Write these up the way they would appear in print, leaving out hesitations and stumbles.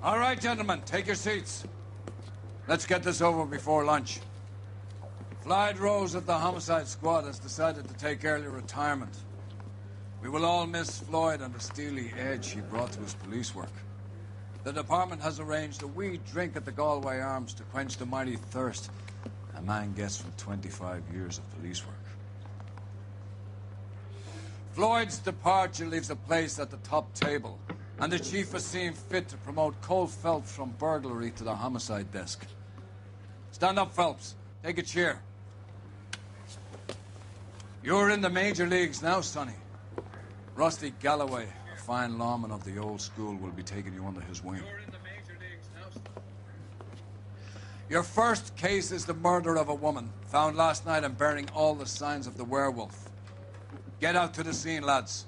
All right, gentlemen, take your seats. Let's get this over before lunch. Floyd Rose of the Homicide Squad has decided to take early retirement. We will all miss Floyd and the steely edge he brought to his police work. The department has arranged a wee drink at the Galway Arms to quench the mighty thirst a man gets from 25 years of police work. Floyd's departure leaves a place at the top table, and the chief has seen fit to promote Cole Phelps from burglary to the homicide desk. Stand up, Phelps. Take a chair. You're in the major leagues now, Sonny. Rusty Galloway, a fine lawman of the old school, will be taking you under his wing. You're in the major leagues now, Sonny. Your first case is the murder of a woman, found last night and bearing all the signs of the werewolf. Get out to the scene, lads.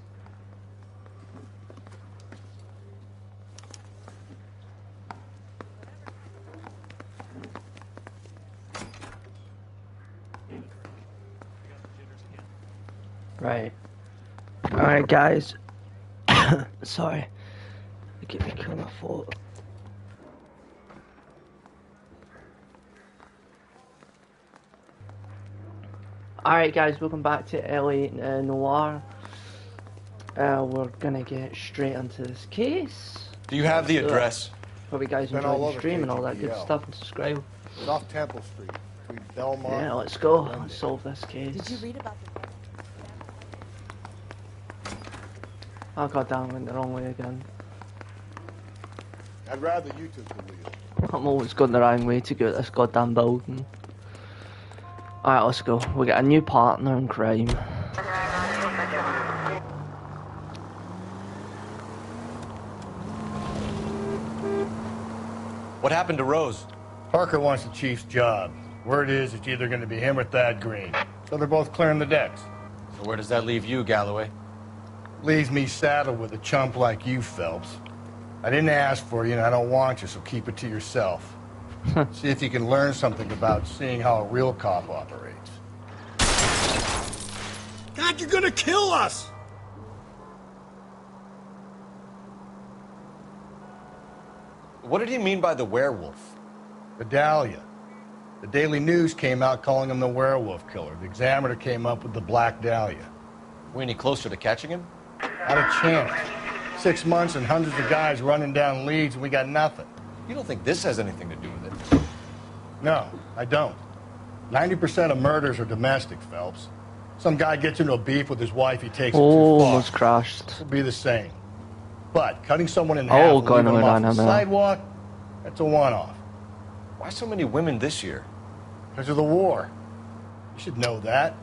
Right. Alright, guys. Sorry. I keep killing my fault. Alright, guys, welcome back to LA Noire. We're gonna get straight into this case. Do you have the address? Hope you guys enjoy the stream and all that good stuff, and subscribe. It's off Temple Street, between Belmont. Yeah, let's go. Let's solve this case. Did you read about the... Oh god damn, I went the wrong way again. I'd rather you took the wheel. I'm always going the wrong way to go to this goddamn building. Alright, let's go. We got a new partner in crime. What happened to Rose? Parker wants the chief's job. Word is it's either going to be him or Thad Green. So they're both clearing the decks. So where does that leave you, Galloway? Leaves me saddled with a chump like you, Phelps. I didn't ask for you and I don't want you, so keep it to yourself. See if you can learn something about seeing how a real cop operates. God, you're gonna kill us! What did he mean by the werewolf? Vidalia. The Daily News came out calling him the werewolf killer. The Examiner came up with the Black Dahlia. We any closer to catching him? Not a chance. 6 months and hundreds of guys running down leads and we got nothing. You don't think this has anything to do with it? No, I don't. 90% of murders are domestic, Phelps. Some guy gets into a beef with his wife, he takes it too far. Almost crashed. It'll be the same. But cutting someone in half and leaving them off the sidewalk, that's a one-off. Why so many women this year? Because of the war. You should know that.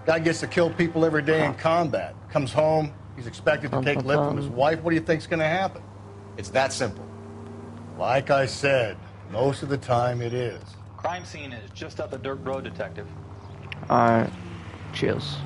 Guy gets to kill people every day in combat. Comes home, he's expected to take lip from his wife. What do you think's gonna happen? It's that simple. Like I said, most of the time it is. Crime scene is just up the dirt road, Detective. Alright. Cheers.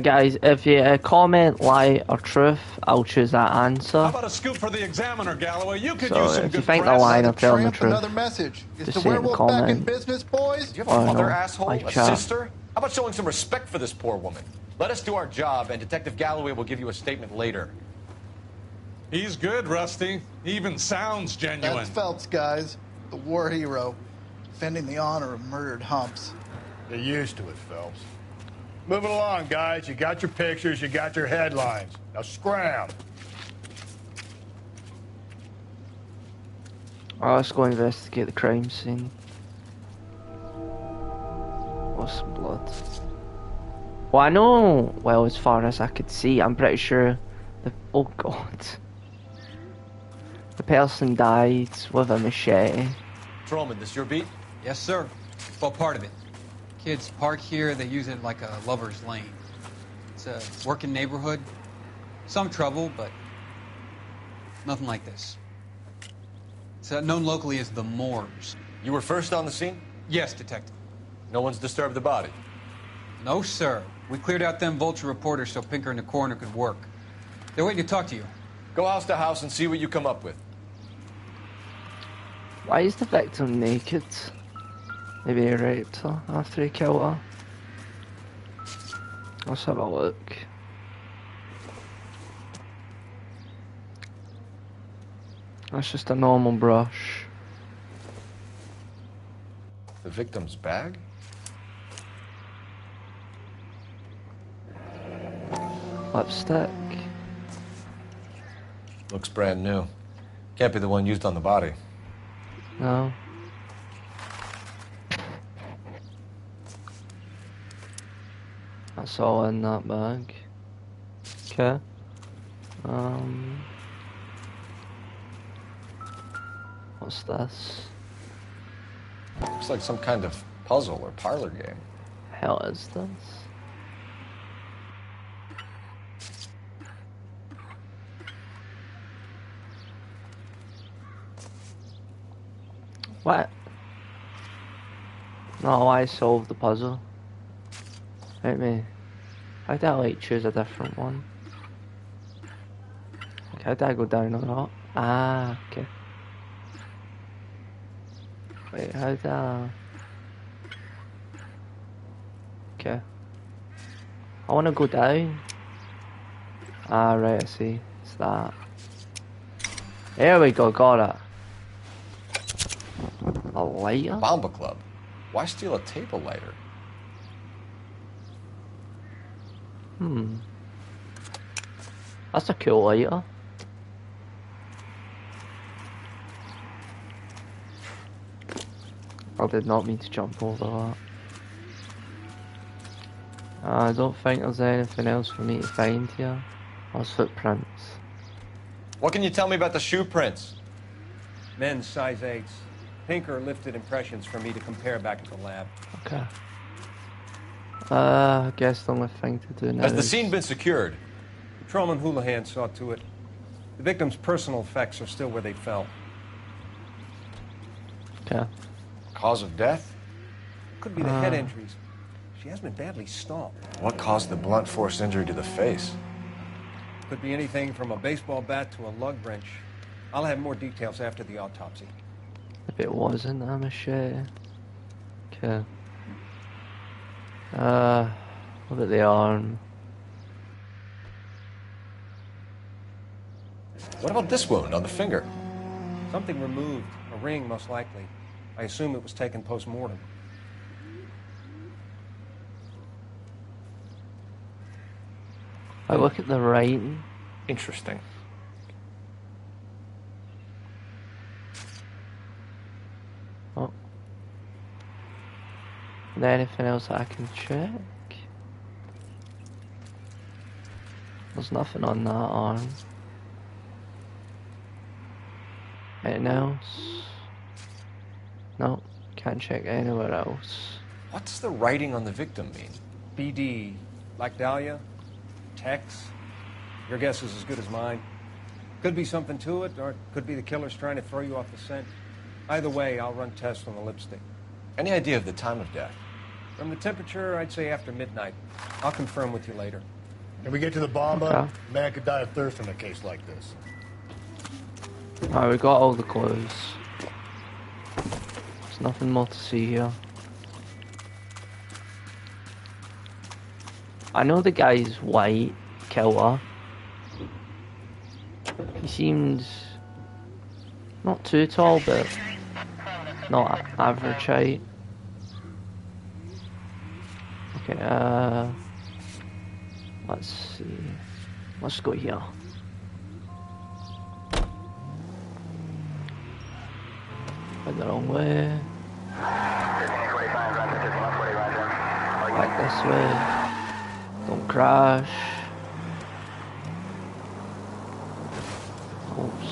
Guys, if you comment lie or truth, I'll choose that answer. How about a scoop for the Examiner, Galloway? You could So use some if you good think press. the line, I'll tell them the truth. Another message. Is Just the say it in the werewolf back in comment. business, boys? Do you have a mother, no. asshole? Like A chat. sister? How about showing some respect for this poor woman? Let us do our job, and Detective Galloway will give you a statement later. He's good, Rusty. He even sounds genuine. That's Phelps, guys. The war hero. Defending the honor of murdered humps. They're used to it, Phelps. Moving along, guys. You got your pictures, you got your headlines. Now scram. Alright, let's go investigate the crime scene. Oh, some blood. Well, I know, well, as far as I could see, I'm pretty sure the, oh god. The person died with a machete. Trollman, this your beat? Yes, sir. Well, part of it. Kids park here, they use it like a lover's lane. It's a working neighborhood. Some trouble, but nothing like this. It's known locally as the Moors. You were first on the scene? Yes, Detective. No one's disturbed the body? No, sir. We cleared out them vulture reporters so Pinker and the coroner could work. They're waiting to talk to you. Go house to house and see what you come up with. Why is the victim naked? Maybe he raped her after he killed her. Let's have a look. That's just a normal brush. The victim's bag? Lipstick. Looks brand new. Can't be the one used on the body. No. That's all in that bag. Okay. What's this? Looks like some kind of puzzle or parlor game. Hell is this? What? No, I solved the puzzle. Let me. How did I like choose a different one? Like, how did I go down or not? Ah, okay. Wait, how did I? Okay. I want to go down. Ah, right, I see. It's that. There we go, got it. A lighter? Bomba Club. Why steal a table lighter? That's a cool lighter. I did not mean to jump over that. I don't think there's anything else for me to find here. Those footprints. What can you tell me about the shoe prints? Men's size 8s. Pinker lifted impressions for me to compare back at the lab. Okay. I guess the only thing to do now Has the is... scene been secured? Patrolman Houlihan saw to it. The victim's personal effects are still where they fell. Okay. Cause of death? Could be the head injuries. She has been badly stomped. What caused the blunt force injury to the face? Could be anything from a baseball bat to a lug wrench. I'll have more details after the autopsy. If it wasn't a machete. Okay. What about the arm? What about this wound on the finger? Something removed. A ring, most likely. I assume it was taken post-mortem. I look at the writing. Interesting. Oh. Is there anything else I can check? There's nothing on that arm. Anything else? No, can't check anywhere else. What does the writing on the victim mean? BD. Like Dahlia? Tex? Your guess is as good as mine. Could be something to it, or it could be the killer's trying to throw you off the scent. Either way, I'll run tests on the lipstick. Any idea of the time of death? From the temperature, I'd say after midnight. I'll confirm with you later. Can we get to the bomba? Okay. Man could die of thirst in a case like this. Alright, we got all the clues. There's nothing more to see here. I know the guy's white, killer. He seems not too tall, but not average height. Okay, let's see. Let's go here. Went the wrong way. Back this way. Don't crash. Oops.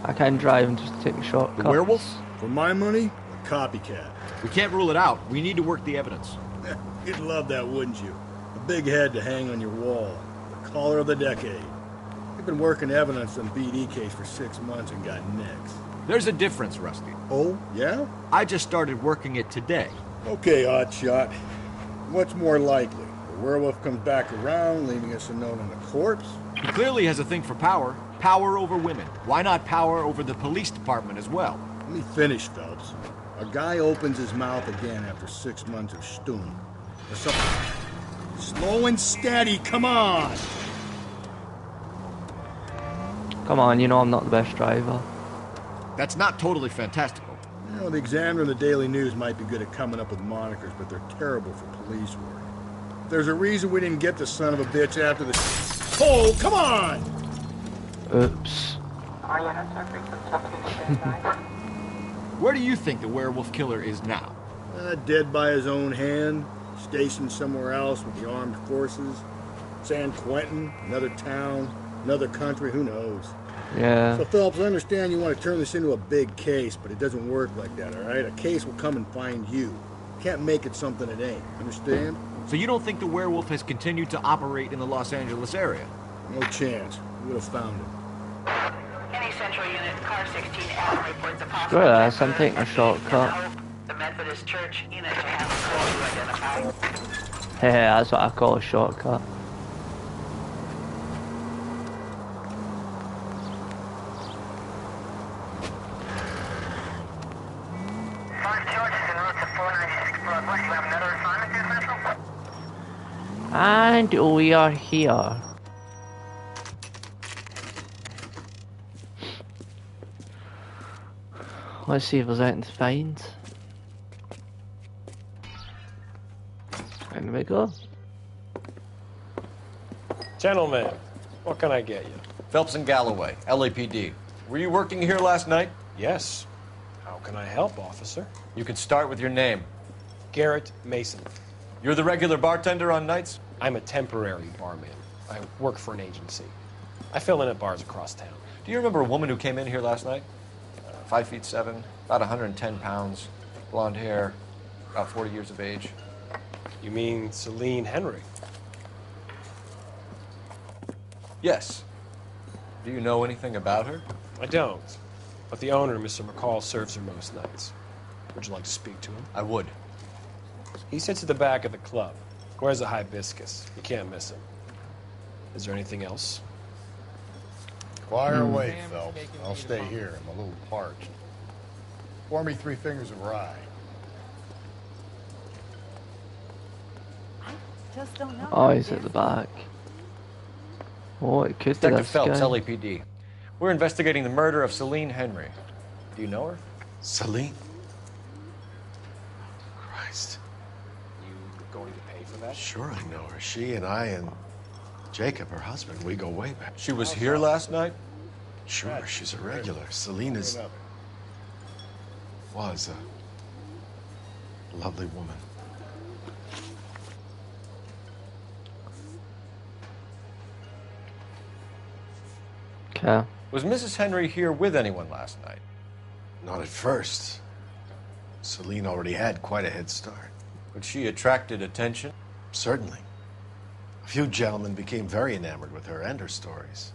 I can drive and just take a shortcut. The werewolf? For my money, a copycat. We can't rule it out. We need to work the evidence. You'd love that, wouldn't you? A big head to hang on your wall. The caller of the decade. You've been working evidence on BD case for 6 months and got nicks. There's a difference, Rusty. Oh, yeah? I just started working it today. Okay, oddshot. What's more likely? The werewolf comes back around, leaving us a note on the corpse, He clearly has a thing for power. Power over women. Why not power over the police department as well? Let me finish, Phelps. A guy opens his mouth again after 6 months of stewing. Slow and steady, come on! Come on, you know I'm not the best driver. That's not totally fantastical. You know, the Examiner and the Daily News might be good at coming up with monikers, but they're terrible for police work. There's a reason we didn't get the son of a bitch after the... Oh, come on! Oops. Where do you think the werewolf killer is now? Dead by his own hand, stationed somewhere else with the armed forces. San Quentin, another town, another country, who knows? Yeah. So, Phelps, I understand you want to turn this into a big case, but it doesn't work like that, all right? A case will come and find you. Can't make it something it ain't, understand? So you don't think the werewolf has continued to operate in the Los Angeles area? No chance. We would have found him. Any central unit, car 16L reports a possible... Screw this, I'm taking a shortcut. The Methodist Church unit to have a call to identify. Hey, that's what I call a shortcut. And we are here. Let's see if there's anything to find. And we go. Gentlemen, what can I get you? Phelps and Galloway, LAPD. Were you working here last night? Yes. How can I help, officer? You can start with your name. Garrett Mason. You're the regular bartender on nights? I'm a temporary barman. I work for an agency. I fill in at bars across town. Do you remember a woman who came in here last night? 5'7", about 110 pounds, blonde hair, about 40 years of age. You mean Celine Henry? Yes. Do you know anything about her? I don't. But the owner, Mr. McCall, serves her most nights. Would you like to speak to him? I would. He sits at the back of the club. Wears a hibiscus. You can't miss him. Is there anything else? Fire away, Phelps. I'll stay here. I'm a little parched. Pour me 3 fingers of rye. Just don't know. Oh, he's at the back. Oh, it could be Detective this Phelps, guy. LAPD. We're investigating the murder of Celine Henry. Do you know her? Celine? Christ. You going to pay for that? Sure I know her. She and I and Jacob, her husband, we go way back. She was here last night? Sure, she's a regular. Celine was a lovely woman. Okay. Was Mrs. Henry here with anyone last night? Not at first. Celine already had quite a head start. But she attracted attention? Certainly. A few gentlemen became very enamored with her and her stories.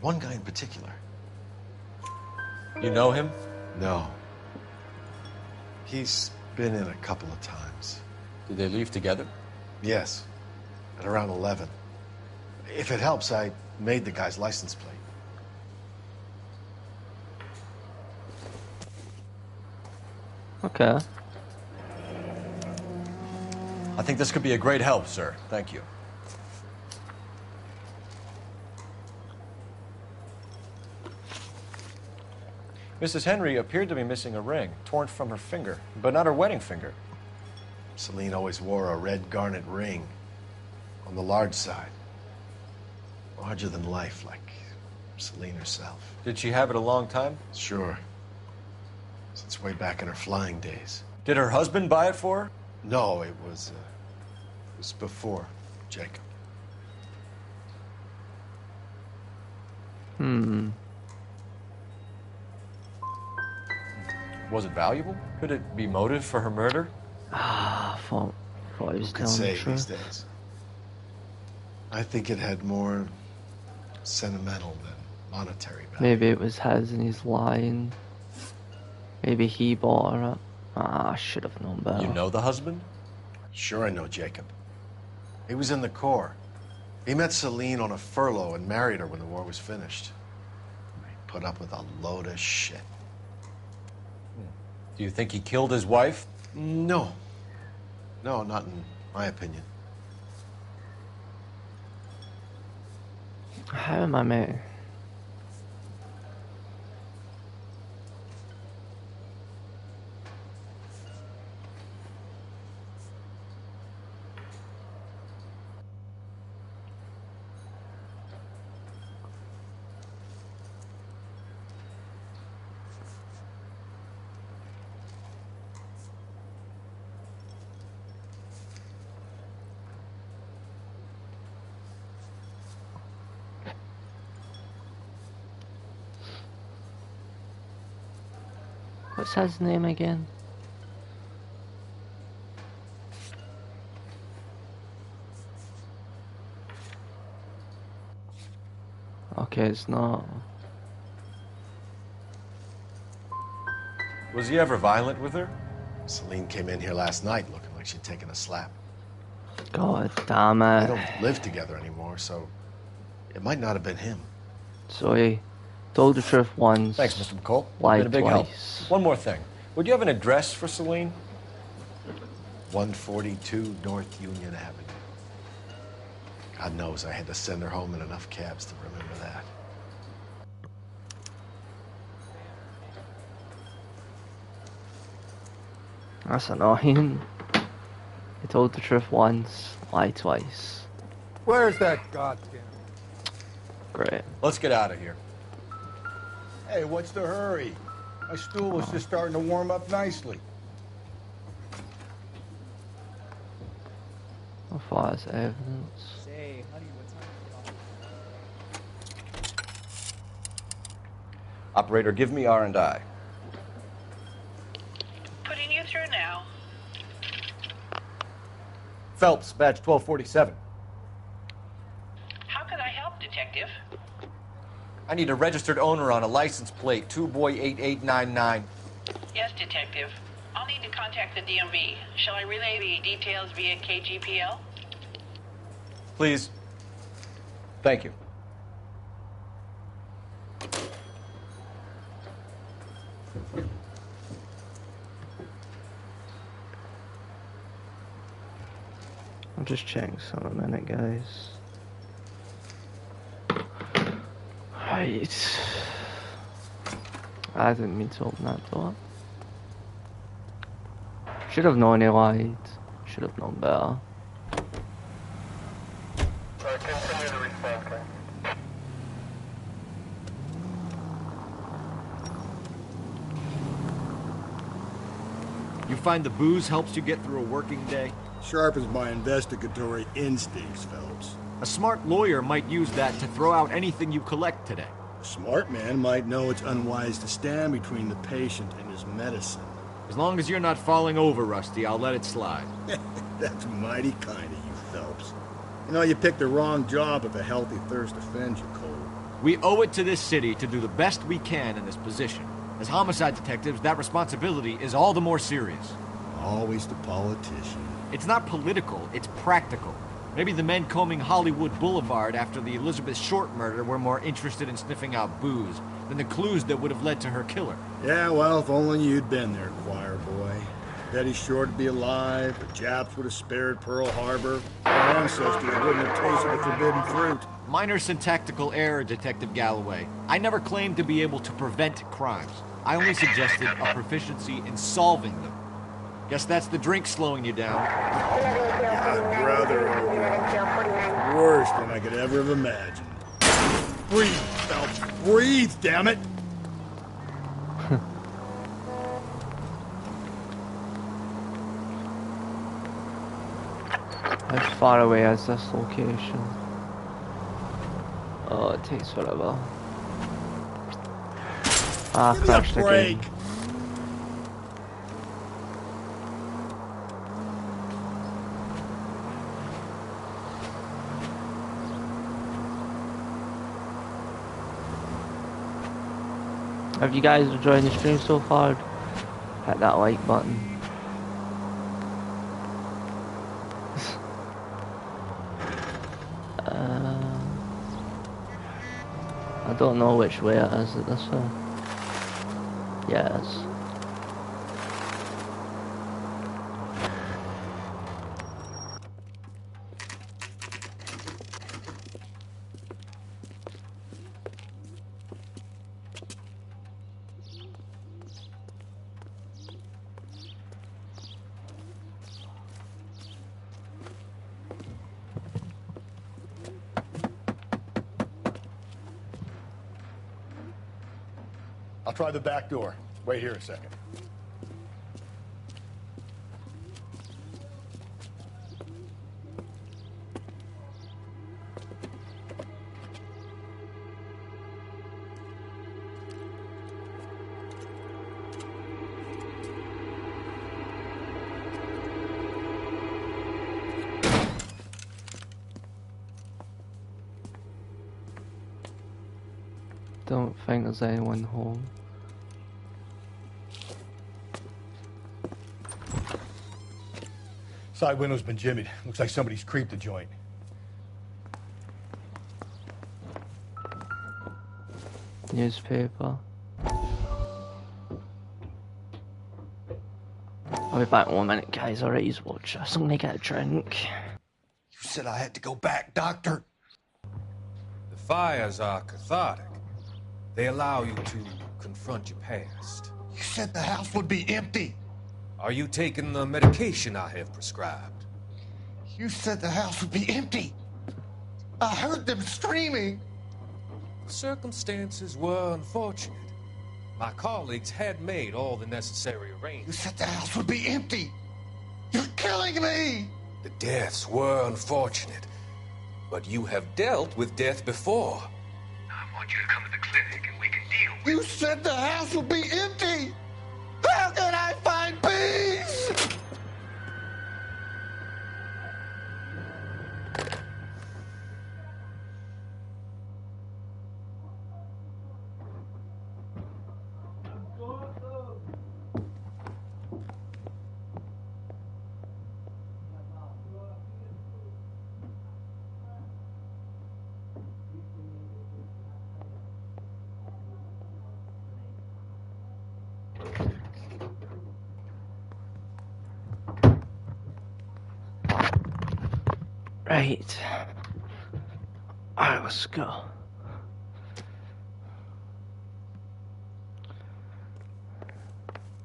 One guy in particular. You know him? No. He's been in a couple of times. Did they leave together? Yes. At around 11. If it helps, I made the guy's license plate. Okay. I think this could be a great help, sir. Thank you. Mrs. Henry appeared to be missing a ring, torn from her finger, but not her wedding finger. Celine always wore a red garnet ring on the large side. Larger than life, like Celine herself. Did she have it a long time? Sure. Since way back in her flying days. Did her husband buy it for her? No, it was before Jacob. Was it valuable? Could it be motive for her murder? Ah, I thought he was Who could telling the say these truth. days? I think it had more sentimental than monetary value. Maybe it was his and he's lying. Maybe he bought her it. Ah, I should have known better. You know the husband? Sure I know Jacob. He was in the Corps. He met Celine on a furlough and married her when the war was finished. He put up with a load of shit. Do you think he killed his wife? No. No, not in my opinion. How am I, mate? What's his name again? Okay, it's not. Was he ever violent with her? Celine came in here last night looking like she'd taken a slap. God damn They it. don't live together anymore, so it might not have been him. So he told the truth once. Thanks, Mr. McCall. Lied Been a big help. twice. One more thing. Would you have an address for Celine? 142 North Union Avenue. God knows I had to send her home in enough cabs to remember that. That's annoying. He told the truth once, lied twice. Where's that goddamn? Great. Let's get out of here. Hey, what's the hurry? My stool was just starting to warm up nicely. How far is evidence? Say, honey, what time to get off? Operator, give me R&I. Putting you through now. Phelps, badge 1247. How can I help, Detective? I need a registered owner on a license plate, 2boy8899. Yes, Detective. I'll need to contact the DMV. Shall I relay the details via KGPL? Please. Thank you. I'm just checking some a minute, guys. Right. I didn't mean to open that door. Should have known he lied. Should have known better. You find the booze helps you get through a working day? Sharpens my investigatory instincts, Phelps. A smart lawyer might use that to throw out anything you collect today. A smart man might know it's unwise to stand between the patient and his medicine. As long as you're not falling over, Rusty, I'll let it slide. That's mighty kind of you, Phelps. You know, you picked the wrong job if a healthy thirst offends you, Cole. We owe it to this city to do the best we can in this position. As homicide detectives, that responsibility is all the more serious. Always the politician. It's not political, it's practical. Maybe the men combing Hollywood Boulevard after the Elizabeth Short murder were more interested in sniffing out booze than the clues that would have led to her killer. Yeah, well, if only you'd been there, choir boy. Betty Short would be alive, the Japs would have spared Pearl Harbor, our ancestors wouldn't have tasted the forbidden fruit. Minor syntactical error, Detective Galloway. I never claimed to be able to prevent crimes. I only suggested a proficiency in solving them. Guess that's the drink slowing you down. Yeah, brother, worse than I could ever have imagined. Breathe, Phelps. Breathe, damn it! How far away is this location? Oh, it takes forever. Ah, Give me a crashed break. again. Have you guys enjoyed the stream so far? Hit that like button. I don't know which way it is. Is it this way? Yeah, it is. I'll try the back door. Wait here a second. Don't think there's anyone home. Side window's been jimmied. Looks like somebody's creeped the joint. Newspaper. I'll be back in 1 minute, guys. Alright, you watch us. I'm gonna get a drink. You said I had to go back, Doctor. The fires are cathartic. They allow you to confront your past. You said the house would be empty. Are you taking the medication I have prescribed? You said the house would be empty. I heard them screaming. Circumstances were unfortunate. My colleagues had made all the necessary arrangements. You said the house would be empty. You're killing me. The deaths were unfortunate, but you have dealt with death before. I want you to come to the clinic and we can deal with it. You said the house would be empty. How can I find peace? Right. Alright, let's go.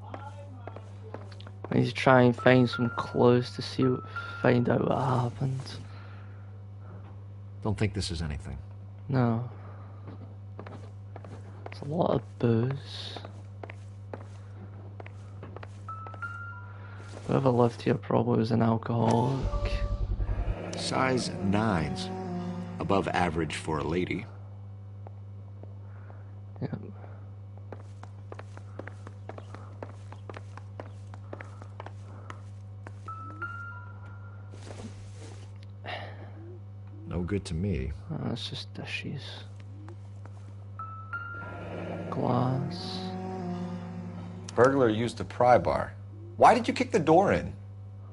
I need to try and find some clues to find out what happened. Don't think this is anything. No. It's a lot of booze. Whoever lived here probably was an alcoholic. Size 9s. Above average for a lady. Yep. No good to me. Oh, it's just dishes. Glass. Burglar used the pry bar. Why did you kick the door in?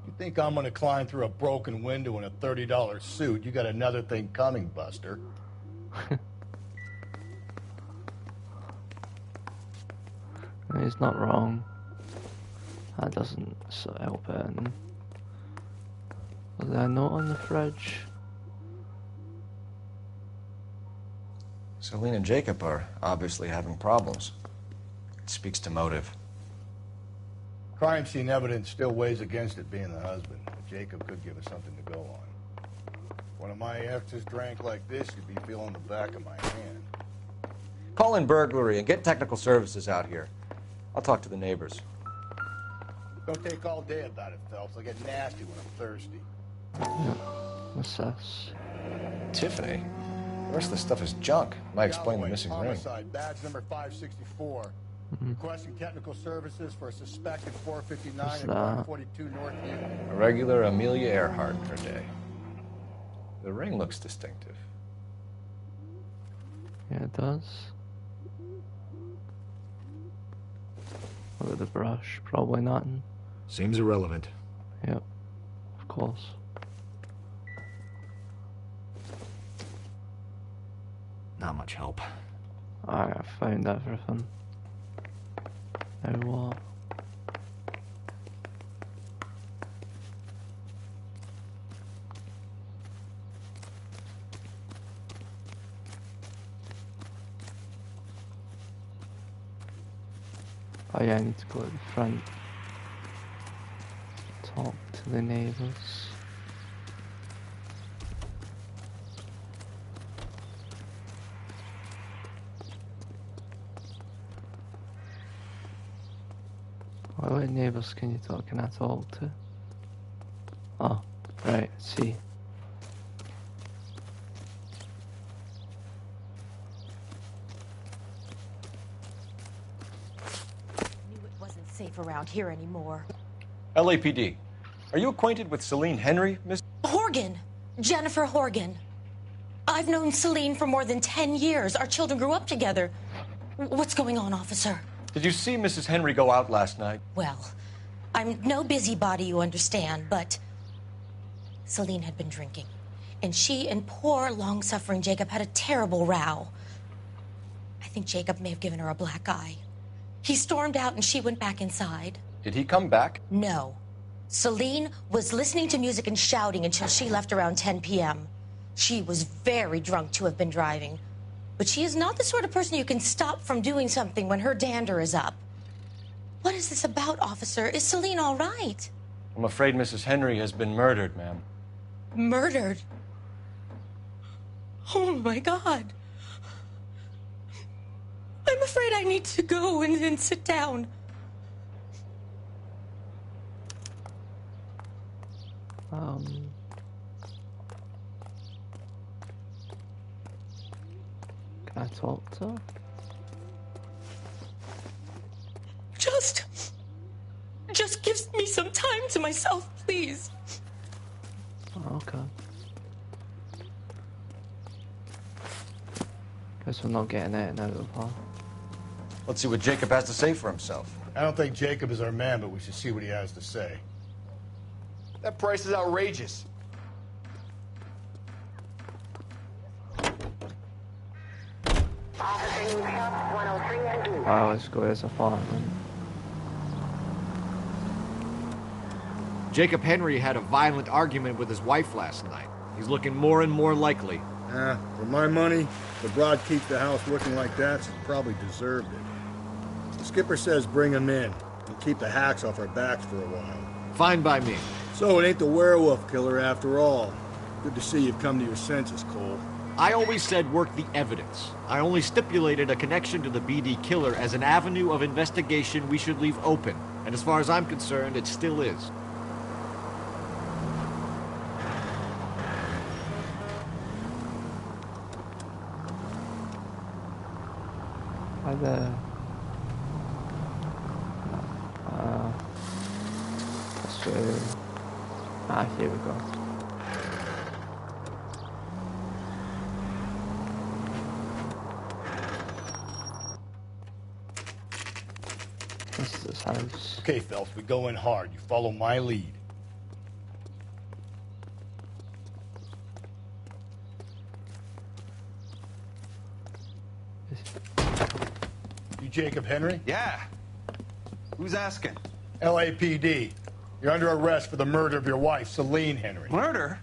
You think I'm gonna climb through a broken window in a $30 suit? You got another thing coming, Buster. He's not wrong. That doesn't help it. Was there a note on the fridge? Celine and Jacob are obviously having problems. It speaks to motive. Crime scene evidence still weighs against it being the husband. But Jacob could give us something to go on. If one of my exes drank like this, you'd be feeling the back of my hand. Call in burglary and get technical services out here. I'll talk to the neighbors. Don't take all day about it, Phelps. I'll get nasty when I'm thirsty. Yeah. What's this? Tiffany? The rest of the stuff is junk. Might explain the missing ring. Homicide, badge number 564. Requesting technical services for a suspected 459 and 142 North Union. A regular Amelia Earhart per day. The ring looks distinctive. Yeah, it does. Look at the brush. Probably nothing. Seems irrelevant. Yep. Of course. Not much help. Alright, I found everything. Now what? Oh yeah, I need to go to the front. Talk to the neighbours. What neighbours can I talk to? Oh, right, see. Safe around here anymore. LAPD. Are you acquainted with Celine Henry, Miss? Horgan. Jennifer Horgan. I've known Celine for more than 10 years. Our children grew up together. What's going on, officer? Did you see Mrs. Henry go out last night? Well, I'm no busybody, you understand, but Celine had been drinking. And she and poor, long-suffering Jacob had a terrible row. I think Jacob may have given her a black eye. He stormed out and she went back inside. Did he come back? No. Celine was listening to music and shouting until she left around 10 p.m. She was very drunk to have been driving. But she is not the sort of person you can stop from doing something when her dander is up. What is this about, officer? Is Celine all right? I'm afraid Mrs. Henry has been murdered, ma'am. Murdered? Oh, my God. I'm afraid I need to go and sit down. Can I talk to her? Just give me some time to myself, please. Oh, okay. Guess we're not getting it out of her. Let's see what Jacob has to say for himself. I don't think Jacob is our man, but we should see what he has to say. That price is outrageous. Oh, let's go to his apartment. Jacob Henry had a violent argument with his wife last night. He's looking more and more likely. For my money, the broad keeps the house looking like that, she probably deserved it. The skipper says bring him in and keep the hacks off our backs for a while. Fine by me. So it ain't the werewolf killer after all. Good to see you've come to your senses, Cole. I always said work the evidence. I only stipulated a connection to the BD killer as an avenue of investigation we should leave open. And as far as I'm concerned, it still is. Hi there. So, here we go. This is his house. Okay, Phelps, we go in hard. You follow my lead. You Jacob Henry? Yeah. Who's asking? LAPD. You're under arrest for the murder of your wife, Celine Henry. Murder?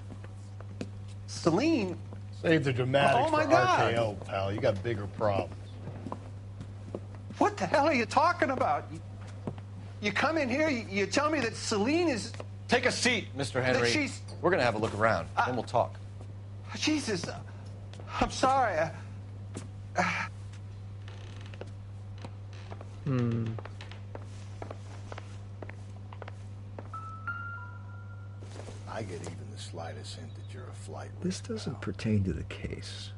Celine? Save the dramatics Oh, my for God. RKO, pal. You got bigger problems. What the hell are you talking about? You come in here, you tell me that Celine is... Take a seat, Mr. Henry. That she's... We're gonna have a look around, then we'll talk. Jesus, I'm sorry. I get even the slightest hint that you're a flight risk. This doesn't pertain to the case.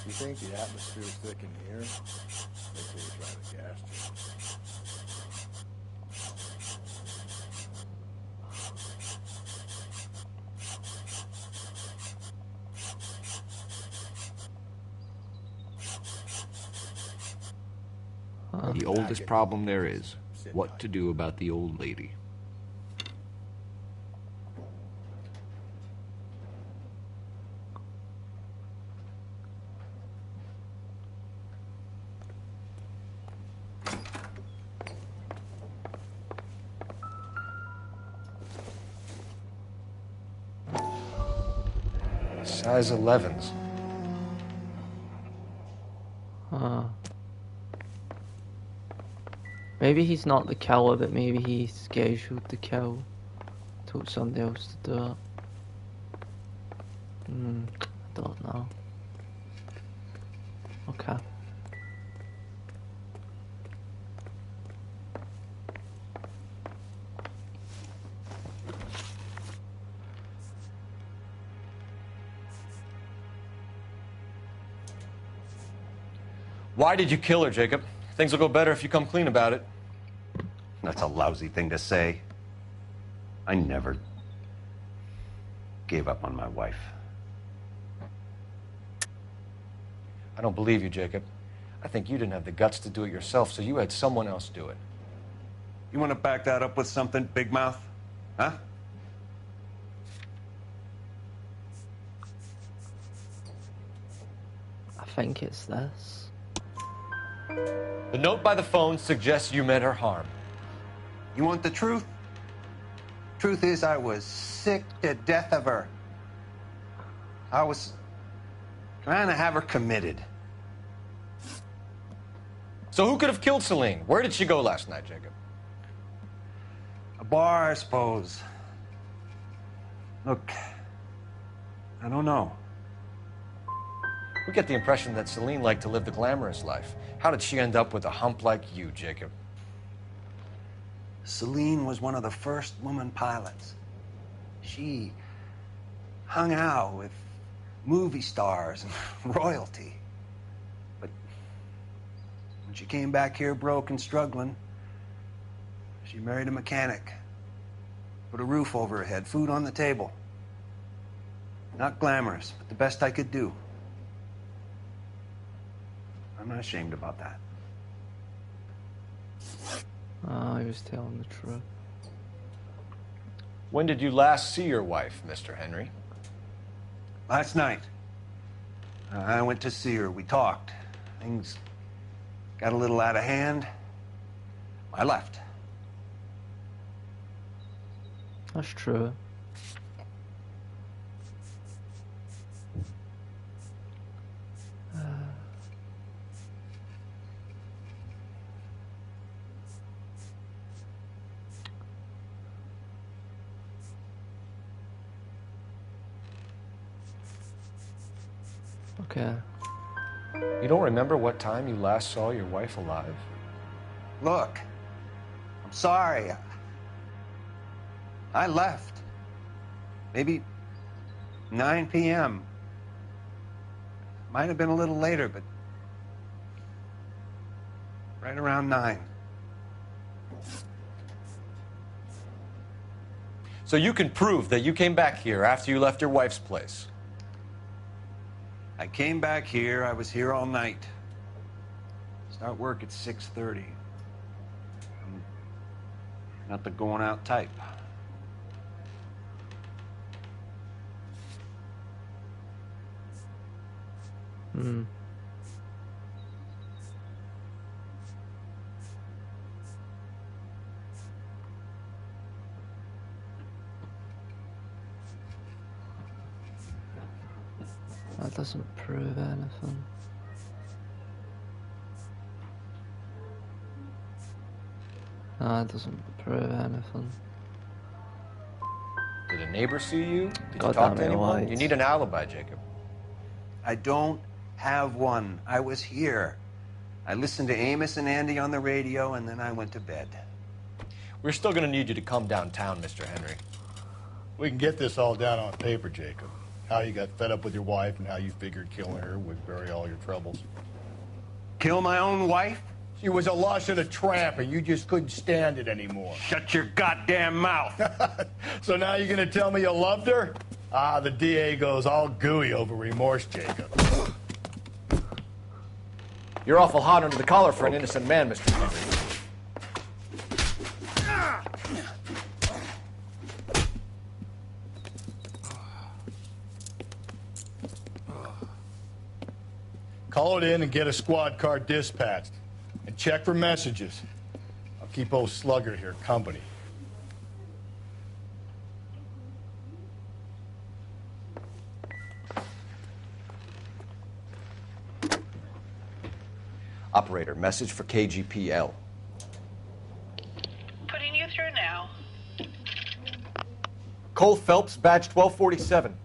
You think the atmosphere's thick in here? They say you drive a gas chamber. The oldest problem there is, what to do about the old lady. Size 11s. Maybe he's not the killer, but maybe he scheduled the kill. Told somebody else to do it. I don't know. Okay. Why did you kill her, Jacob? Things will go better if you come clean about it. That's a lousy thing to say. I never gave up on my wife. I don't believe you, Jacob. I think you didn't have the guts to do it yourself, so you had someone else do it. You want to back that up with something, Big Mouth? Huh? I think it's this. The note by the phone suggests you meant her harm. You want the truth? Truth is, I was sick to death of her. I was trying to have her committed. So who could have killed Celine? Where did she go last night, Jacob? A bar, I suppose. Look, I don't know. We get the impression that Celine liked to live the glamorous life. How did she end up with a hump like you, Jacob? Celine was one of the first woman pilots. She hung out with movie stars and royalty. But when she came back here broke and struggling, she married a mechanic. Put a roof over her head, food on the table. Not glamorous, but the best I could do. I'm not ashamed about that. He was telling the truth. When did you last see your wife, Mr. Henry? Last night. I went to see her. We talked. Things got a little out of hand. I left. That's true. Okay. You don't remember what time you last saw your wife alive? Look, I'm sorry. I left. Maybe 9 p.m. Might have been a little later, but right around 9. So you can prove that you came back here after you left your wife's place? I came back here. I was here all night. Start work at 6:30. I'm not the going out type. That doesn't prove anything. No, it doesn't prove anything. Did a neighbor see you? Did God you talk damn to it, anyone? White. You need an alibi, Jacob. I don't have one. I was here. I listened to Amos and Andy on the radio, and then I went to bed. We're still going to need you to come downtown, Mr. Henry. We can get this all down on paper, Jacob. How you got fed up with your wife and how you figured killing her would bury all your troubles. Kill my own wife? She was a lush and a tramp, and you just couldn't stand it anymore. Shut your goddamn mouth. So now you're going to tell me you loved her? Ah, the DA goes all gooey over remorse, Jacob. You're awful hot under the collar for an innocent man, Mr. Henry. Call it in and get a squad car dispatched. And check for messages. I'll keep old Slugger here company. Operator, message for KGPL. Putting you through now. Cole Phelps, badge 1247.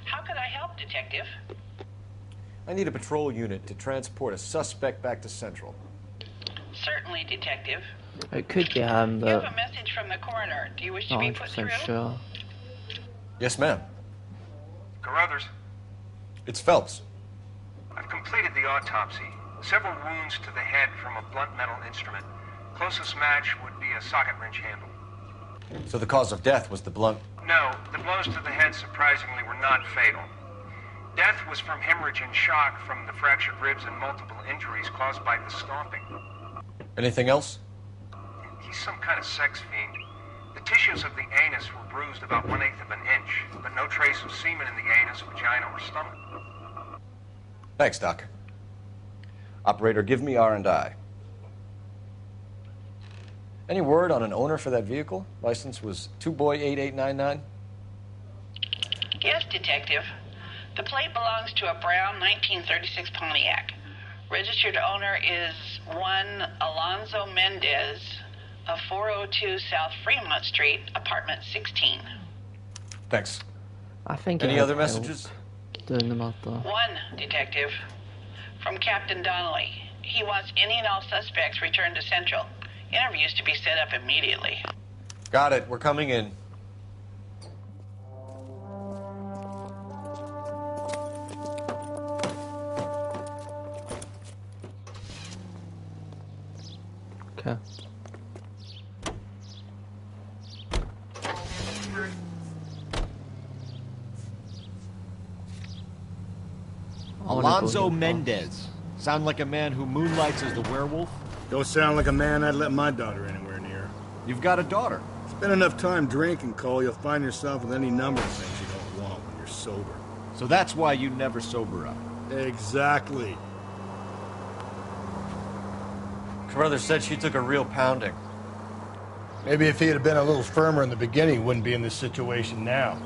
How could I help, Detective? I need a patrol unit to transport a suspect back to Central. Certainly, Detective. It could be him, You have but a message from the coroner. Do you wish to not be put 100% through? sure. Yes, ma'am. Carruthers, It's Phelps. I've completed the autopsy. Several wounds to the head from a blunt metal instrument. Closest match would be a socket wrench handle. So the cause of death was the blunt. No, the blows to the head surprisingly were not fatal. Death was from hemorrhage and shock from the fractured ribs and multiple injuries caused by the stomping. Anything else? He's some kind of sex fiend. The tissues of the anus were bruised about 1/8 of an inch, but no trace of semen in the anus, vagina, or stomach. Thanks, Doc. Operator, give me R&I. Any word on an owner for that vehicle? License was 2boy8899. Yes, Detective. The plate belongs to a brown 1936 Pontiac. Registered owner is one Alonzo Mendez of 402 South Fremont Street, apartment 16. Thanks. I think Any it other would help messages? doing them out there. One, Detective. From Captain Donnelly. He wants any and all suspects returned to Central. Interviews to be set up immediately. Got it. We're coming in. Okay. Alonzo Mendez. Sound like a man who moonlights as the werewolf? Don't sound like a man I'd let my daughter anywhere near. You've got a daughter. Spend enough time drinking, Cole, you'll find yourself with any number of things you don't want when you're sober. So that's why you never sober up. Exactly. Carruthers said she took a real pounding. Maybe if he had been a little firmer in the beginning, he wouldn't be in this situation now.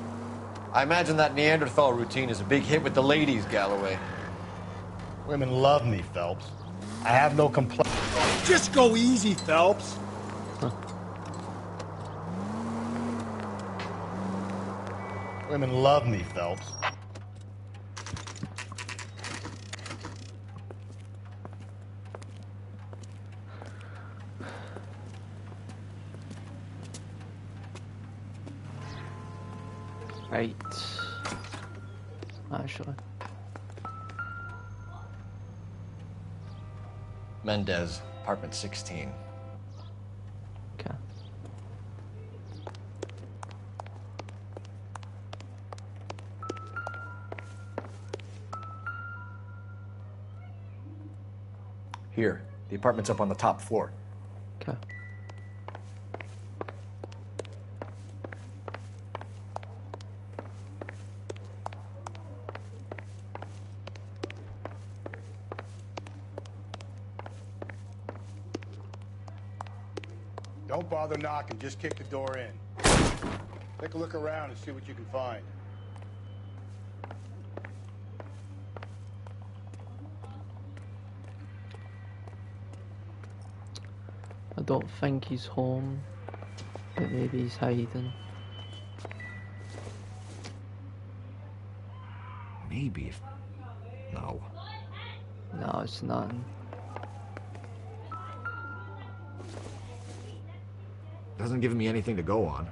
I imagine that Neanderthal routine is a big hit with the ladies, Galloway. Women love me, Phelps. I have no complaint. Just go easy, Phelps. Women love me, Phelps. Right. Actually. Mendez, apartment 16. Okay. Here. The apartment's up on the top floor. Okay. Don't bother knocking, just kick the door in. Take a look around and see what you can find. I don't think he's home, but maybe he's hiding. Maybe. No. No, it's nothing. Doesn't give me anything to go on.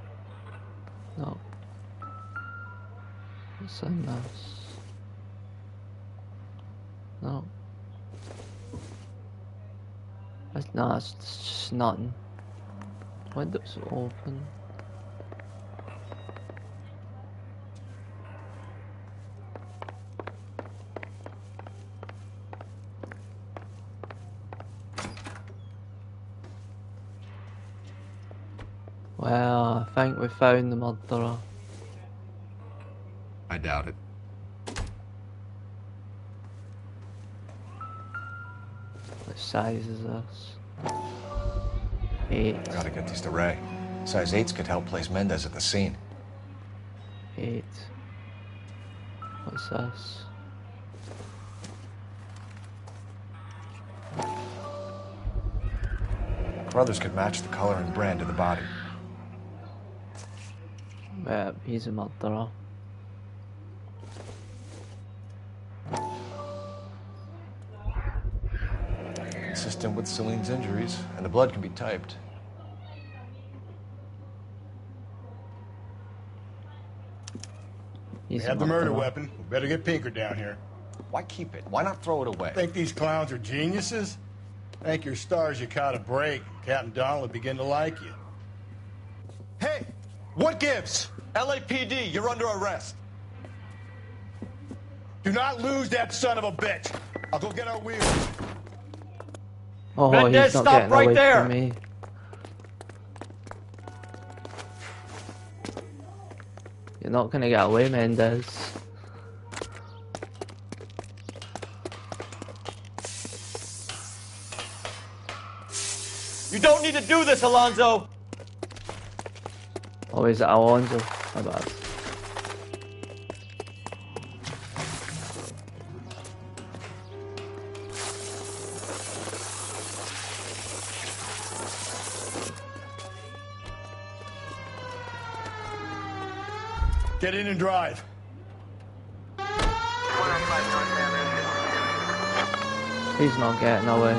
No. What's in this? No. It's just nothing. Windows open. I think we found the murderer. I doubt it. What size is this? 8. Gotta get these to Ray. Size 8s could help place Mendez at the scene. 8. What's this? Brothers could match the color and brand of the body. Yep, he's a murderer. Consistent with Celine's injuries, and the blood can be typed. We have the murder weapon. We better get Pinker down here. Why keep it? Why not throw it away? Think these clowns are geniuses? Thank your stars you caught a break. Captain Donald will begin to like you. Hey, what gives? LAPD, you're under arrest. Do not lose that son of a bitch. I'll go get our wheels. Oh, Mendez, he's not stop getting right away there. from me. You're not gonna get away, Mendez. You don't need to do this, Alonzo. Oh, is it Alonzo? My bad. Get in and drive. He's not getting away.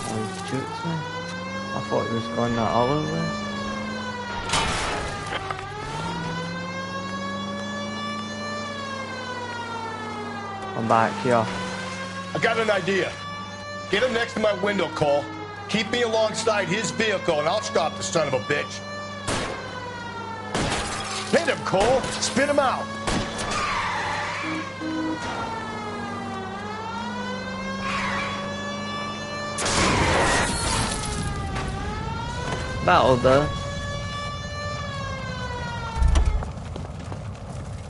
Oh, he shoots me. I thought he was going that other way. I'm back here. I got an idea. Get him next to my window, Cole. Keep me alongside his vehicle, and I'll stop the son of a bitch. Hit him, Cole. Spit him out. That'll do.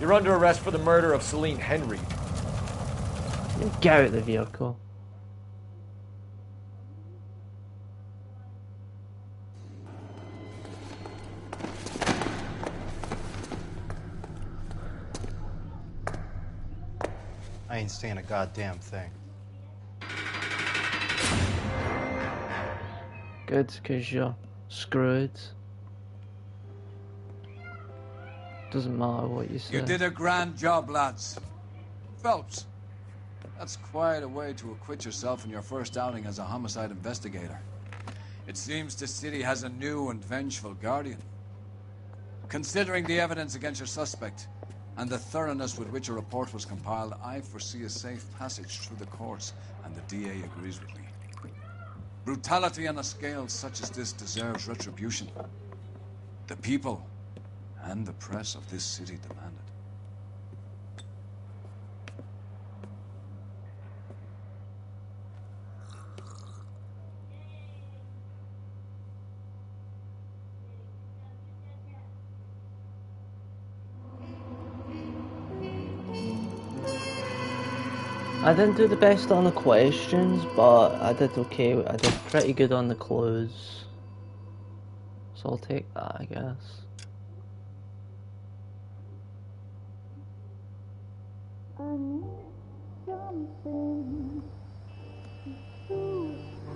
You're under arrest for the murder of Celine Henry. Get out of the vehicle. I ain't saying a goddamn thing. Good, because you're screwed. Doesn't matter what you say. You did a grand job, lads. Phelps, that's quite a way to acquit yourself in your first outing as a homicide investigator. It seems the city has a new and vengeful guardian. Considering the evidence against your suspect and the thoroughness with which a report was compiled, I foresee a safe passage through the courts, and the DA agrees with me. Brutality on a scale such as this deserves retribution. The people and the press of this city demand it. I didn't do the best on the questions, but I did okay. I did pretty good on the clues. So I'll take that, I guess.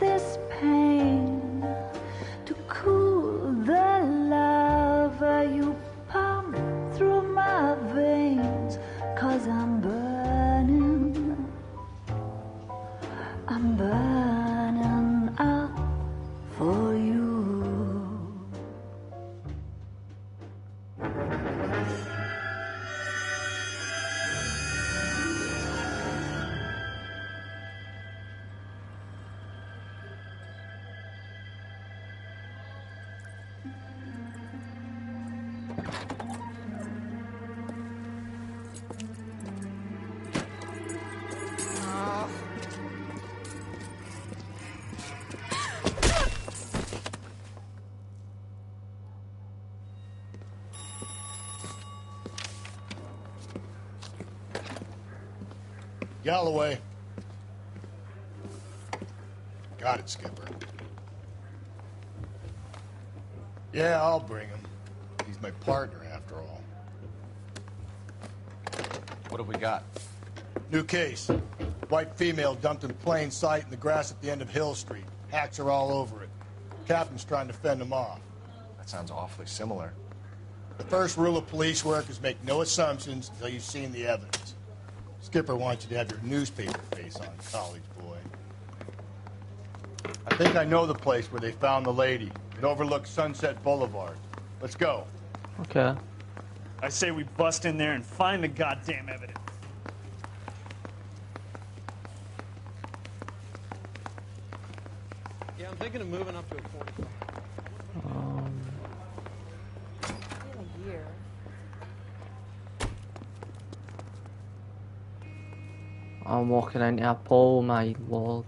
This pain to cool the lava you pump through my veins, 'cause I'm burning up for you. Galloway. Got it, Skipper. Yeah, I'll bring him. He's my partner, after all. What have we got? New case. White female dumped in plain sight in the grass at the end of Hill Street. Hacks are all over it. Captain's trying to fend them off. That sounds awfully similar. The first rule of police work is make no assumptions until you've seen the evidence. Skipper wants you to have your newspaper face on, college boy. I think I know the place where they found the lady. It overlooks Sunset Boulevard. Let's go. Okay. I say we bust in there and find the goddamn evidence. Yeah, I'm thinking of moving up to a 45. In a year. I'm walking into a pole, my lord.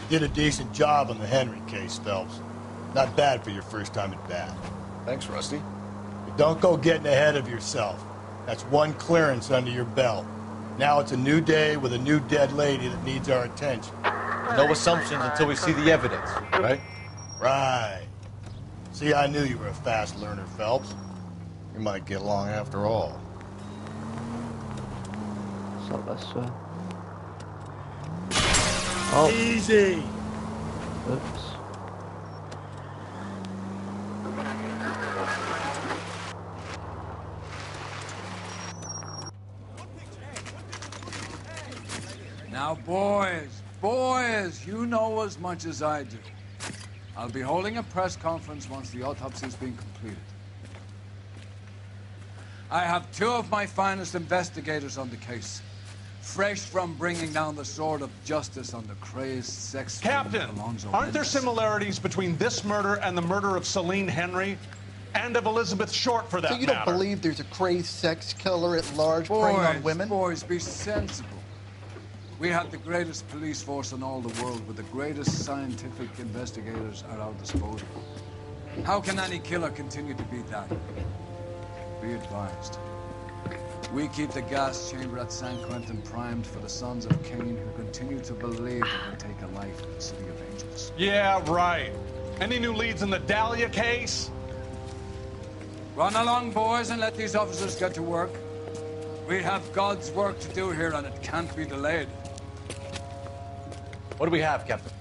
Did a decent job on the Henry case, Phelps. Not bad for your first time at bat. Thanks, Rusty. But don't go getting ahead of yourself. That's one clearance under your belt. Now it's a new day with a new dead lady that needs our attention. No assumptions until we see the evidence, right? Right. See, I knew you were a fast learner, Phelps. You might get along after all. So this way. Oh. Easy. Oops. Now, boys, you know as much as I do. I'll be holding a press conference once the autopsy's been completed. I have two of my finest investigators on the case. Fresh from bringing down the sword of justice on the crazed sex... Captain, aren't there similarities between this murder and the murder of Celine Henry? And of Elizabeth Short, for that So you don't matter? believe there's a crazed sex killer at large preying on women? Boys, be sensible. We have the greatest police force in all the world with the greatest scientific investigators at our disposal. How can any killer continue to beat that? Be advised. We keep the gas chamber at San Quentin primed for the sons of Cain who continue to believe they can take a life in the city of angels. Yeah, right. Any new leads in the Dahlia case? Run along, boys, and let these officers get to work. We have God's work to do here, and it can't be delayed. What do we have, Captain?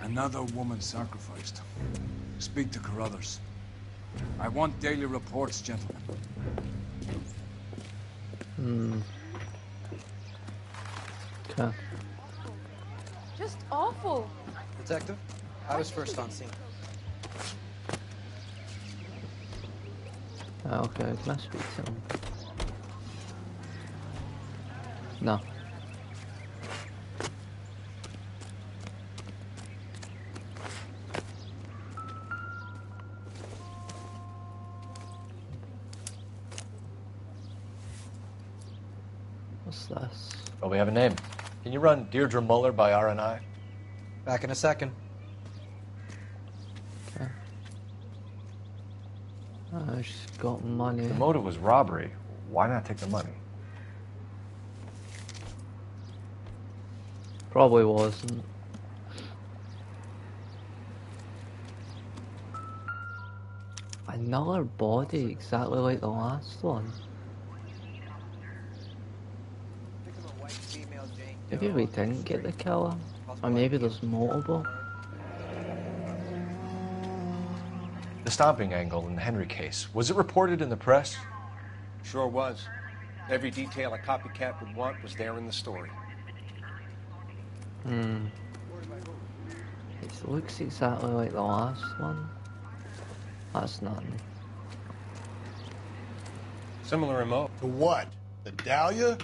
Another woman sacrificed. Speak to Carruthers. I want daily reports, gentlemen. Okay. Just awful. Detective, I was first on scene. Okay, can I speak to him? No. What's this? Oh, we have a name. Can you run Deirdre Muller by RNI? Back in a second. Okay. She's got money. The motive was robbery. Why not take the money? Probably wasn't. Another body exactly like the last one. Maybe we didn't get the killer. Or maybe there's multiple. The stomping angle in the Henry case, was it reported in the press? Sure was. Every detail a copycat would want was there in the story. It looks exactly like the last one. That's nothing. Similar MO. To what? The Dahlia?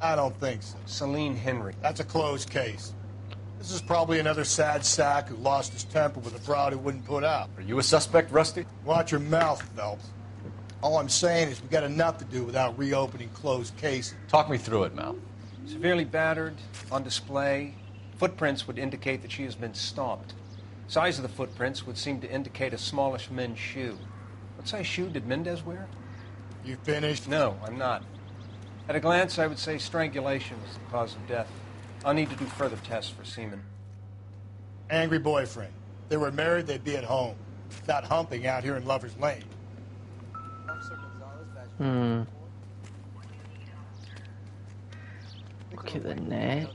I don't think so. Celine Henry. That's a closed case. This is probably another sad sack who lost his temper with a broad who wouldn't put out. Are you a suspect, Rusty? Watch your mouth, Phelps. All I'm saying is we got enough to do without reopening closed cases. Talk me through it, Mal. Severely battered, on display, Footprints would indicate that she has been stomped. Size of the footprints would seem to indicate a smallish men's shoe. What size shoe did Mendez wear? You finished? No, I'm not. At a glance, I would say strangulation was the cause of death. I'll need to do further tests for semen. Angry boyfriend. If they were married, they'd be at home. Not humping out here in Lover's Lane. Look at the neck.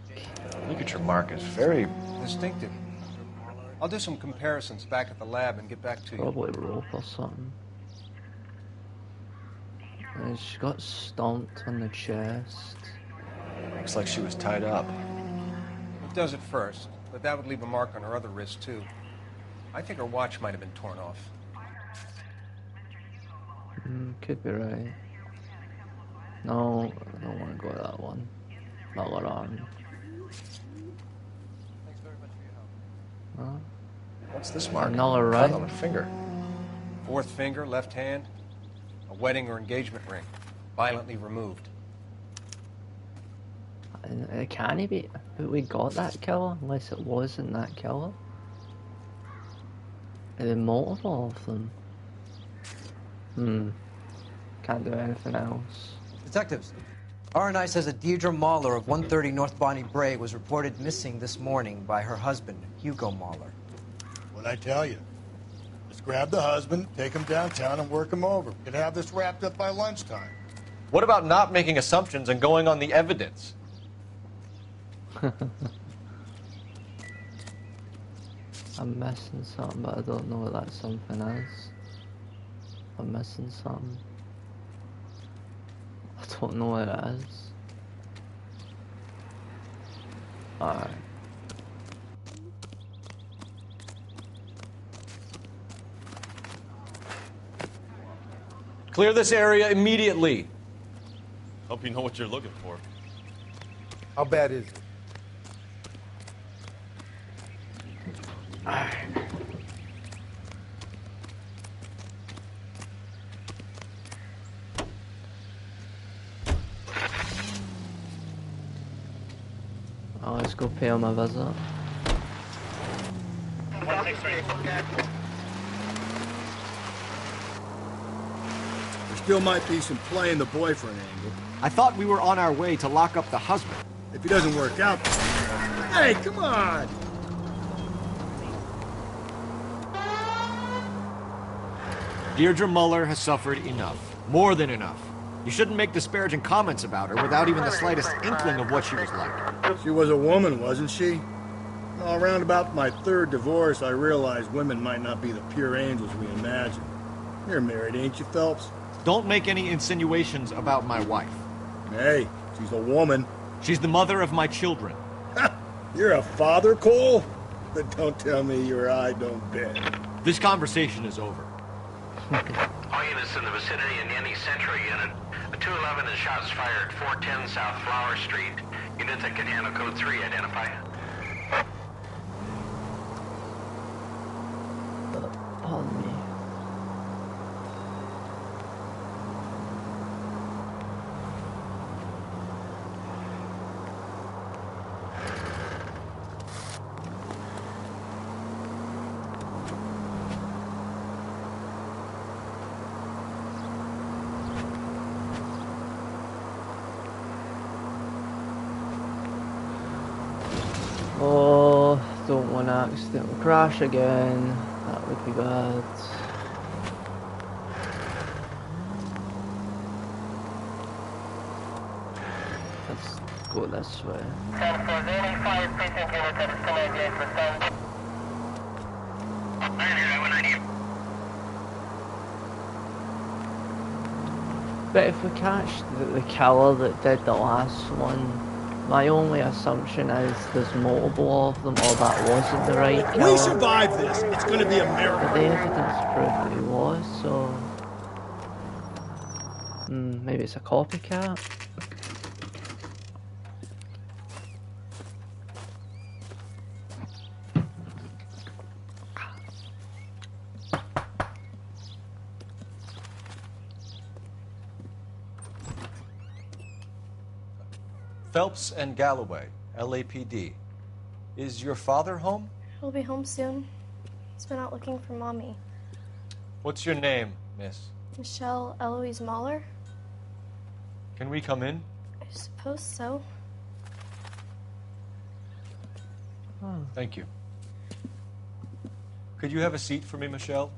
Look at your mark. It's very distinctive. I'll do some comparisons back at the lab and get back to you. Probably rope or something. And she got stomped on the chest. Looks like she was tied up. It does at first, but that would leave a mark on her other wrist, too. I think her watch might have been torn off. Could be right. No, I don't want to go to that one. Not got on. Huh? What's this mark? Another right. On a finger. Fourth finger, left hand. A wedding or engagement ring. Violently removed. It can't be. But we got that killer, unless it wasn't that killer. Are there multiple of them? Can't do anything else. Detectives, R&I says that Deirdre Mahler of 130 North Bonnie Bray was reported missing this morning by her husband, Hugo Mahler. What'd I tell you? Let's grab the husband, take him downtown, and work him over. We could have this wrapped up by lunchtime. What about not making assumptions and going on the evidence? I'm missing something, but I don't know what that something is. I'm missing something. I don't know what it is. Alright. Clear this area immediately. Hope you know what you're looking for. How bad is it? Oh, let's go pay on my visit. There still might be some play in the boyfriend angle. I thought we were on our way to lock up the husband. If he doesn't work out... Hey, come on! Deirdre Muller has suffered enough. More than enough. You shouldn't make disparaging comments about her without even the slightest inkling of what she was like. She was a woman, wasn't she? Well, around about my third divorce, I realized women might not be the pure angels we imagine. You're married, ain't you, Phelps? Don't make any insinuations about my wife. Hey, she's a woman. She's the mother of my children. You're a father, Cole? But don't tell me your eye don't bend. This conversation is over. All units in the vicinity in any Central unit. A 211 is shots fired, 410 South Flower Street. Units that can handle code 3, identify. Pardon me. Oh, don't want to accidentally crash again. That would be bad. Let's go this way. But if we catch the killer that did the last one, my only assumption is there's multiple of them, or that wasn't the right killer. We survived this. It's going to be a miracle. But the evidence proved that he was, so... maybe it's a copycat? Phelps and Galloway, LAPD. Is your father home? He'll be home soon. He's been out looking for Mommy. What's your name, miss? Michelle Eloise Mahler? Can we come in? I suppose so. Thank you. Could you have a seat for me, Michelle?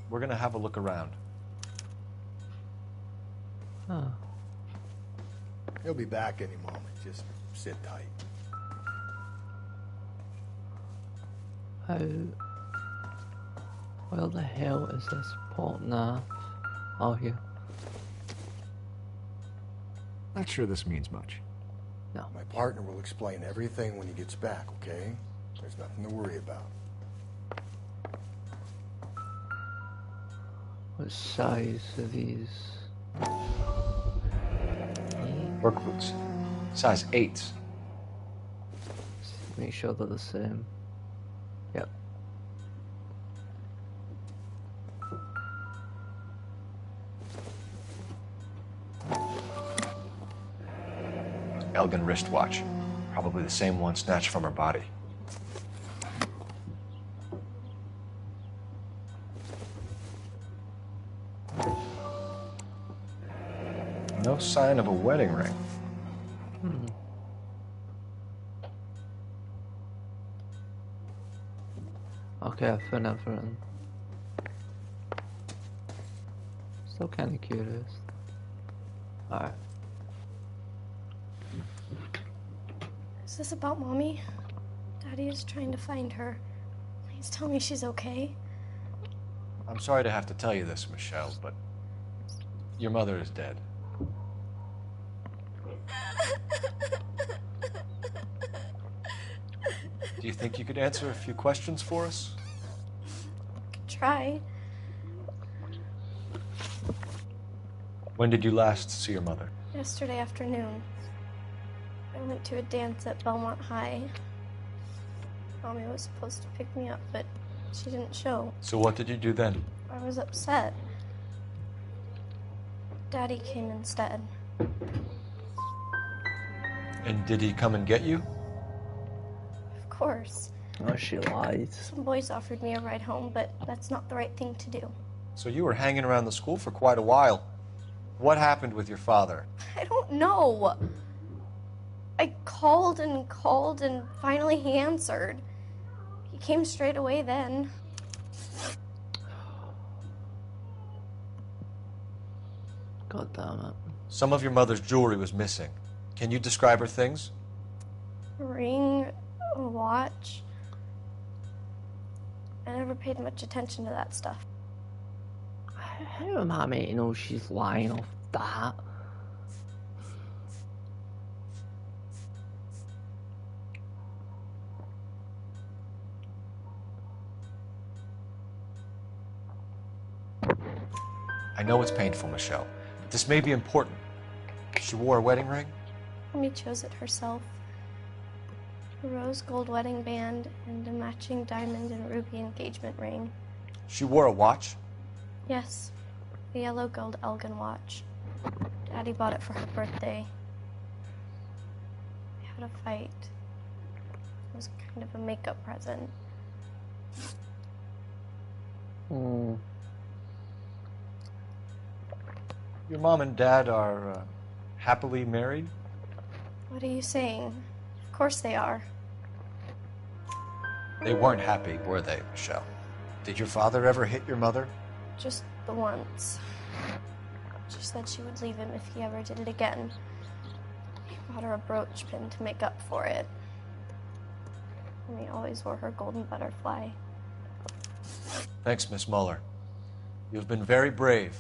We're gonna have a look around. Oh. He'll be back any moment. Just sit tight. How... Where the hell is this port now? Oh, here. Not sure this means much. No. My partner will explain everything when he gets back, okay? There's nothing to worry about. What size are these? Work boots. Size 8s. Make sure they're the same. Yep. Elgin wristwatch. Probably the same one snatched from her body. No sign of a wedding ring. Okay, I found everything. Still kind of curious. Alright. Is this about Mommy? Daddy is trying to find her. Please tell me she's okay. I'm sorry to have to tell you this, Michelle, but your mother is dead. Do you think you could answer a few questions for us? Try. When did you last see your mother? Yesterday afternoon. I went to a dance at Belmont High. Mommy was supposed to pick me up, but she didn't show. So what did you do then? I was upset. Daddy came instead. And did he come and get you? Of course. Oh, she lied. Some boys offered me a ride home, but that's not the right thing to do. So you were hanging around the school for quite a while. What happened with your father? I don't know. I called and finally he answered. He came straight away then. God damn it. Some of your mother's jewelry was missing. Can you describe her things? A ring, a watch. I never paid much attention to that stuff. How am I meant to know she's lying off that? I know it's painful, Michelle, but this may be important. She wore a wedding ring? Mommy chose it herself. A rose gold wedding band and a matching diamond and ruby engagement ring. She wore a watch? Yes, the yellow gold Elgin watch. Daddy bought it for her birthday. We had a fight. It was kind of a makeup present. Your mom and dad are happily married? What are you saying? Of course they are. They weren't happy, were they, Michelle? Did your father ever hit your mother? Just the once. She said she would leave him if he ever did it again. He bought her a brooch pin to make up for it. And he always wore her golden butterfly. Thanks, Miss Muller. You've been very brave.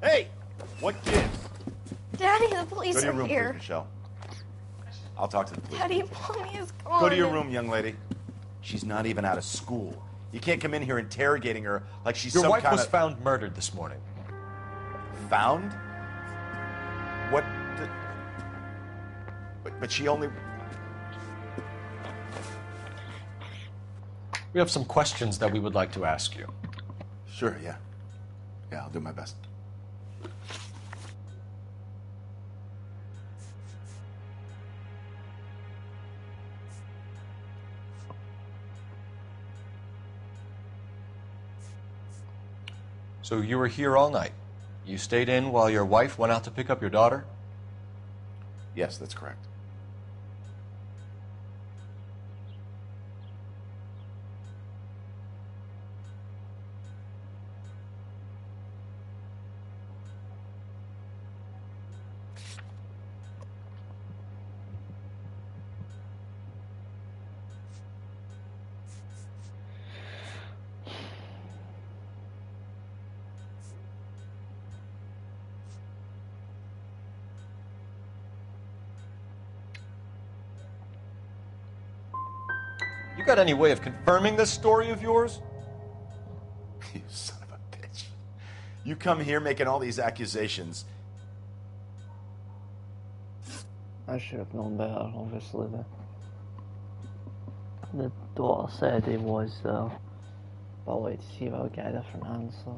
Hey! What gives? Daddy, the police Go to your are room, here. please, Michelle. I'll talk to the police. Daddy, Mommy is gone. Go to your room, young lady. She's not even out of school. You can't come in here interrogating her like she's Your some wife kind was of... found murdered this morning. Found? What? But she only... We have some questions that we would like to ask you. Sure, yeah. Yeah, I'll do my best. So you were here all night. You stayed in while your wife went out to pick up your daughter? Yes, that's correct. You got any way of confirming this story of yours? You son of a bitch. You come here making all these accusations. I should have known better, obviously. The daughter said he was, though. But I'll wait to see if I'll get a different answer.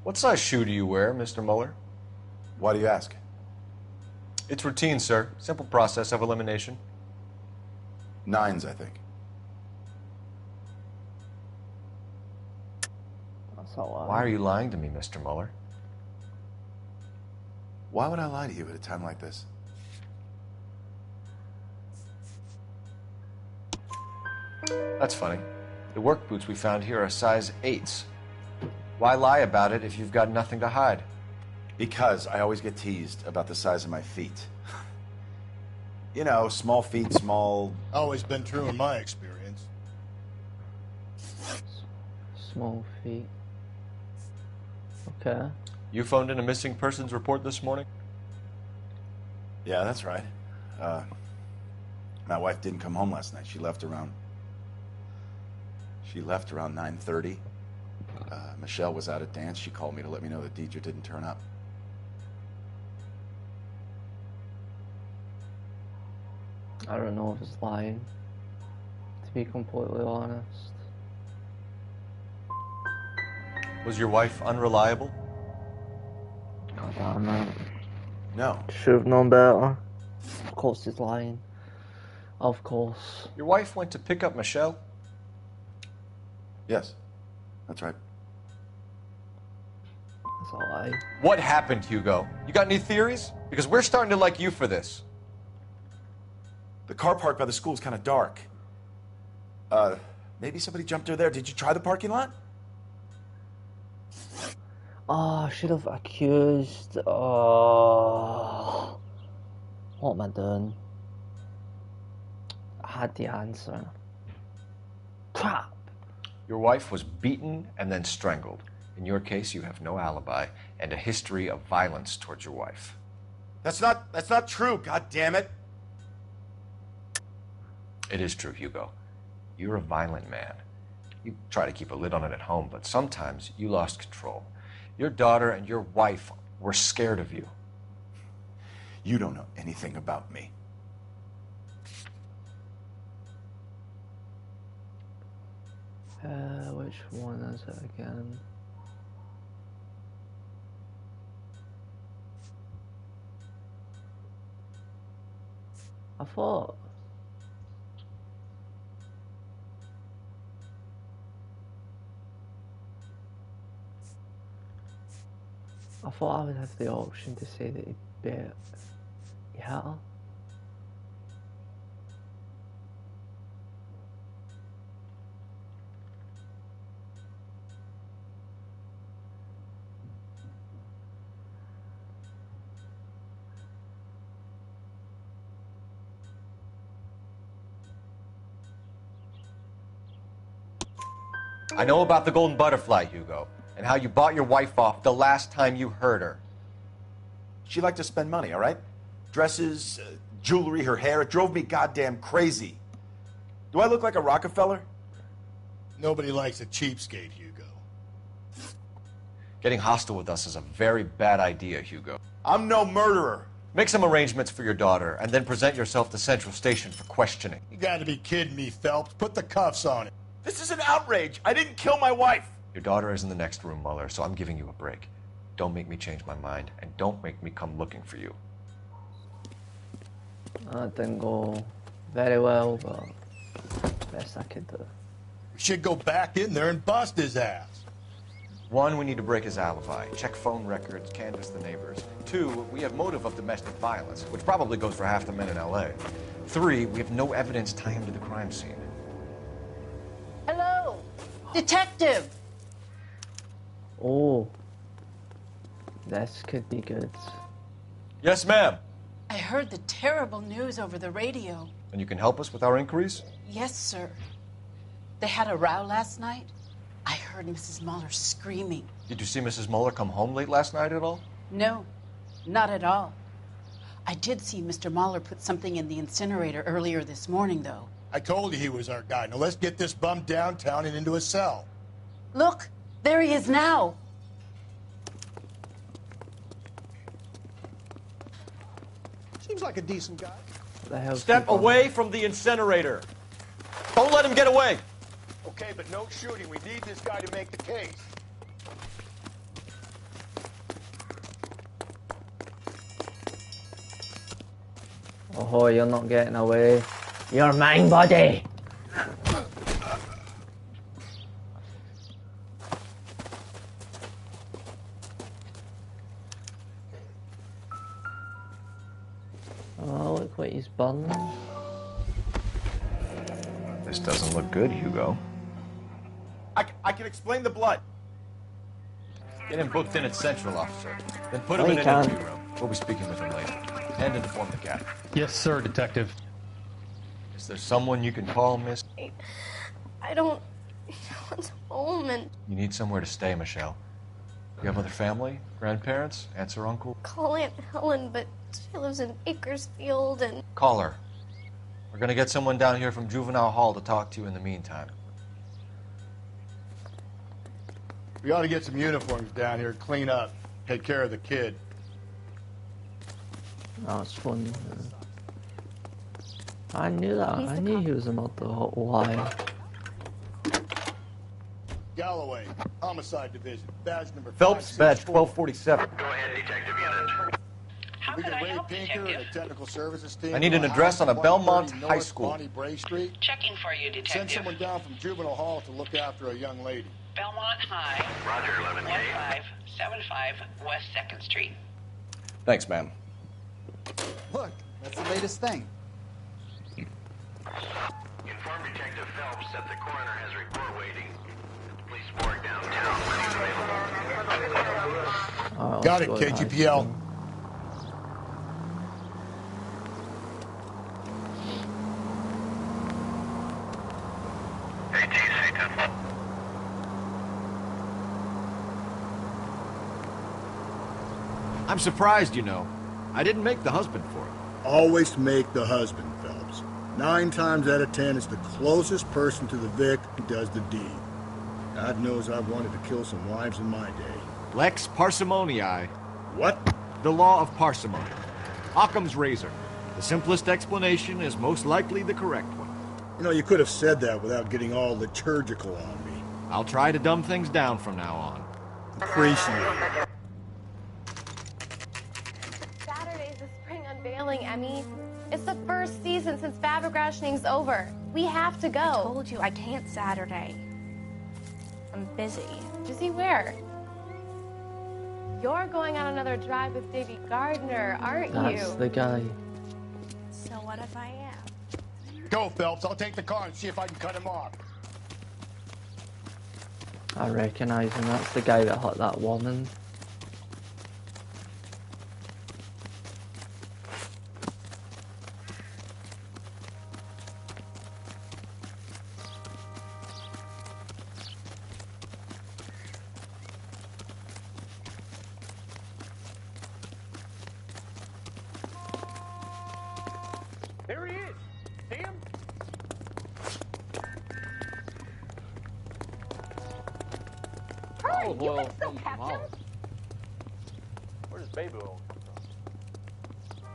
What size shoe do you wear, Mr. Mueller? Why do you ask? It's routine, sir. Simple process of elimination. 9s, I think. That's not lying. Why are you lying to me, Mr. Mueller? Why would I lie to you at a time like this? That's funny. The work boots we found here are size 8s. Why lie about it if you've got nothing to hide? Because I always get teased about the size of my feet. You know, small feet, small... Always been true in my experience. Small feet. Okay. You phoned in a missing persons report this morning? Yeah, that's right. My wife didn't come home last night. She left around 9:30. Michelle was out at dance. She called me to let me know that Deidre didn't turn up. I don't know if it's lying, to be completely honest. Was your wife unreliable? God damn it. No. Should have known better. Of course he's lying. Of course. Your wife went to pick up Michelle? Yes, that's right. That's a lie. What happened, Hugo? You got any theories? Because we're starting to like you for this. The car parked by the school is kind of dark. Maybe somebody jumped her there. Did you try the parking lot? Oh, I should have accused. Oh. What am I doing? I had the answer. Crap. Your wife was beaten and then strangled. In your case, you have no alibi and a history of violence towards your wife. That's not true, god damn it. It is true, Hugo. You're a violent man. You try to keep a lid on it at home, but sometimes you lost control. Your daughter and your wife were scared of you. You don't know anything about me. Which one is it again? I thought I would have the option to say that he bet he hit her. I know about the golden butterfly, Hugo, and how you bought your wife off the last time you heard her. She liked to spend money, all right? Dresses, jewelry, her hair. It drove me goddamn crazy. Do I look like a Rockefeller? Nobody likes a cheapskate, Hugo. Getting hostile with us is a very bad idea, Hugo. I'm no murderer. Make some arrangements for your daughter, and then present yourself to Central Station for questioning. You gotta be kidding me, Phelps. Put the cuffs on it. This is an outrage. I didn't kill my wife. Your daughter is in the next room, Muller, so I'm giving you a break. Don't make me change my mind, and don't make me come looking for you. That didn't go very well, but best I could do. We should go back in there and bust his ass. 1, we need to break his alibi, check phone records, canvass the neighbors. 2, we have motive of domestic violence, which probably goes for half the men in L.A. 3, we have no evidence tying him to the crime scene. Hello, detective. Oh, this could be good. Yes, ma'am. I heard the terrible news over the radio. And you can help us with our inquiries? Yes, sir. They had a row last night. I heard Mrs. Muller screaming. Did you see Mrs. Muller come home late last night at all? No, not at all. I did see Mr. Muller put something in the incinerator earlier this morning, though. I told you he was our guy. Now let's get this bum downtown and into a cell. Look, there he is now. Seems like a decent guy. Step away from the incinerator. Don't let him get away. Okay, but no shooting. We need this guy to make the case. Oh, you're not getting away. You're mine, buddy. Oh, look what he's burning. This doesn't look good, Hugo. I can explain the blood. Get him booked in at Central, officer. Then put him No, in you an can't. interview room. We'll be speaking with him later. And inform the captain. Yes, sir, detective. Is there someone you can call, miss? I don't want home and You need somewhere to stay, Michelle. You have other family? Grandparents? Aunts or uncle? call Aunt Helen, but she lives in Bakersfield and Call her. We're gonna get someone down here from Juvenile Hall to talk to you in the meantime. We ought to get some uniforms down here, clean up, take care of the kid. Oh, it's fun. I knew that. I knew he was a murderer. Why? Galloway, Homicide Division, badge number Phelps, badge 1247. Go ahead, detective unit. We get Ray Pinker and the technical services team. I need an address on a Belmont High School. Bonnie Bray Street. Checking for you, detective. Send someone down from Juvenile Hall to look after a young lady. Belmont High. Roger, 11K. 1575 West 2nd Street. Thanks, ma'am. Look, that's the latest thing. Inform Detective Phelps that the coroner has a report waiting. Police morgue downtown when he's available. Oh, Got it, let's go to high KGPL. school. I'm surprised, you know. I didn't make the husband for it. Always make the husband, Phelps. 9 times out of 10, it's the closest person to the Vic who does the deed. God knows I've wanted to kill some wives in my day. Lex parsimoniae. What? The law of parsimony. Occam's razor. The simplest explanation is most likely the correct one. You know, you could have said that without getting all liturgical on me. I'll try to dumb things down from now on. Appreciate it. Saturday's the spring unveiling, Emmy. It's the first season since Fabric-rationing's over. We have to go. I told you I can't Saturday. I'm busy. Busy where? You're going on another drive with Davy Gardner, aren't you? That's the guy. So what if I am? Go, Phelps. I'll take the car and see if I can cut him off. I recognise him. That's the guy that hurt that woman. There he is. See him? Hurry, Oh, you well, can still catch him. Where does baby oil come from?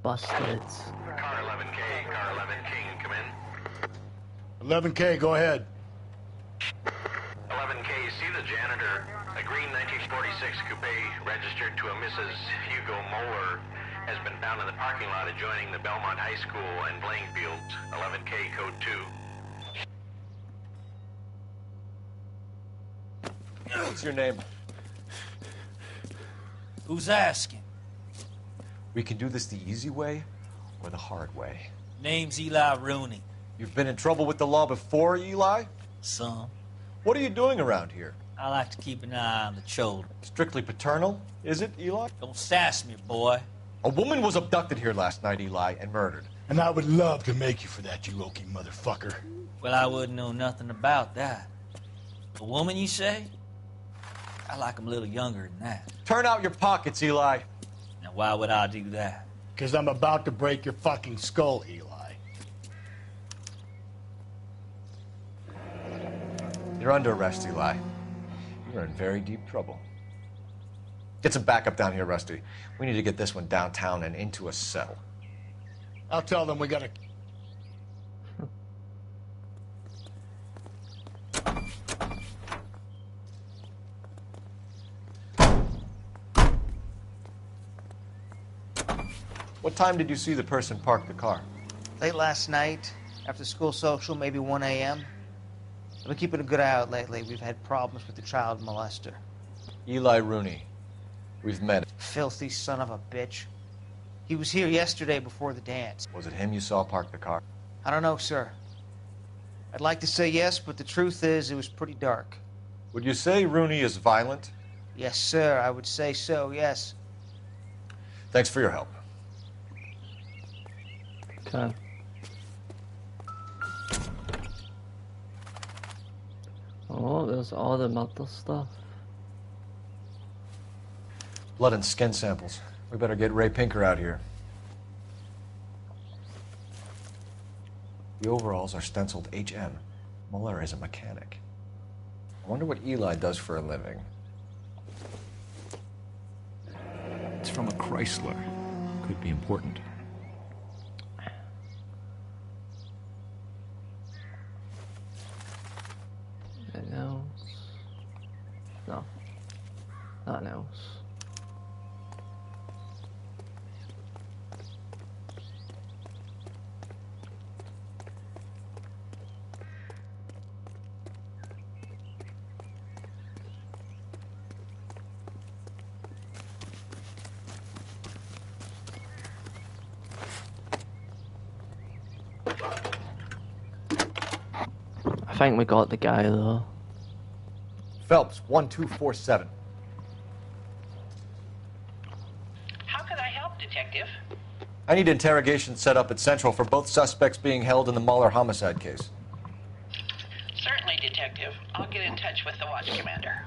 Bastards. Car 11K, car 11 King, come in. 11K, go ahead. 11K, see the janitor. A green 1946 coupe registered to a Mrs. Hugo Moeller has been found in the parking lot adjoining the Belmont High School and playing fields. 11K, code 2. What's your name? Who's asking? We can do this the easy way or the hard way. Name's Eli Rooney. You've been in trouble with the law before, Eli? Some. What are you doing around here? I like to keep an eye on the children. Strictly paternal, is it, Eli? Don't sass me, boy. A woman was abducted here last night, Eli, and murdered. And I would love to make you for that, you Okie motherfucker. Well, I wouldn't know nothing about that. A woman, you say? I like 'em a little younger than that. Turn out your pockets, Eli. Now, why would I do that? Because I'm about to break your fucking skull, Eli. You're under arrest, Eli. You're in very deep trouble. Get some backup down here, Rusty. We need to get this one downtown and into a cell. I'll tell them we gotta... What time did you see the person park the car? Late last night, after school social, maybe 1 a.m. I've been keeping a good eye out lately. We've had problems with the child molester. Eli Rooney. We've met. Filthy son of a bitch. He was here yesterday before the dance. Was it him you saw park the car? I don't know, sir. I'd like to say yes, but the truth is it was pretty dark. Would you say Rooney is violent? Yes, sir. I would say so, yes. Thanks for your help. Okay. Oh, there's all the metal stuff. Blood and skin samples. We better get Ray Pinker out here. The overalls are stenciled HM. Muller is a mechanic. I wonder what Eli does for a living. It's from a Chrysler. Could be important. Nails. No. Not nails. I think we got the guy though. Phelps, 1247. How could I help, Detective? I need interrogation set up at Central for both suspects being held in the Muller homicide case. Certainly, Detective. I'll get in touch with the watch commander.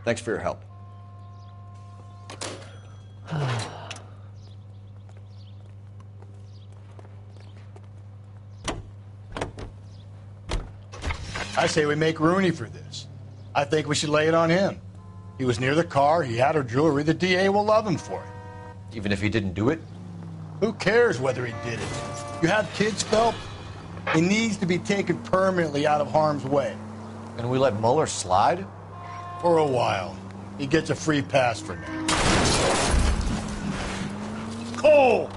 Thanks for your help. I say we make Rooney for this. I think we should lay it on him. He was near the car, he had her jewelry, the DA will love him for it. Even if he didn't do it? Who cares whether he did it? You have kids, Phelps? He needs to be taken permanently out of harm's way. And we let Muller slide? For a while. He gets a free pass for now. Cole!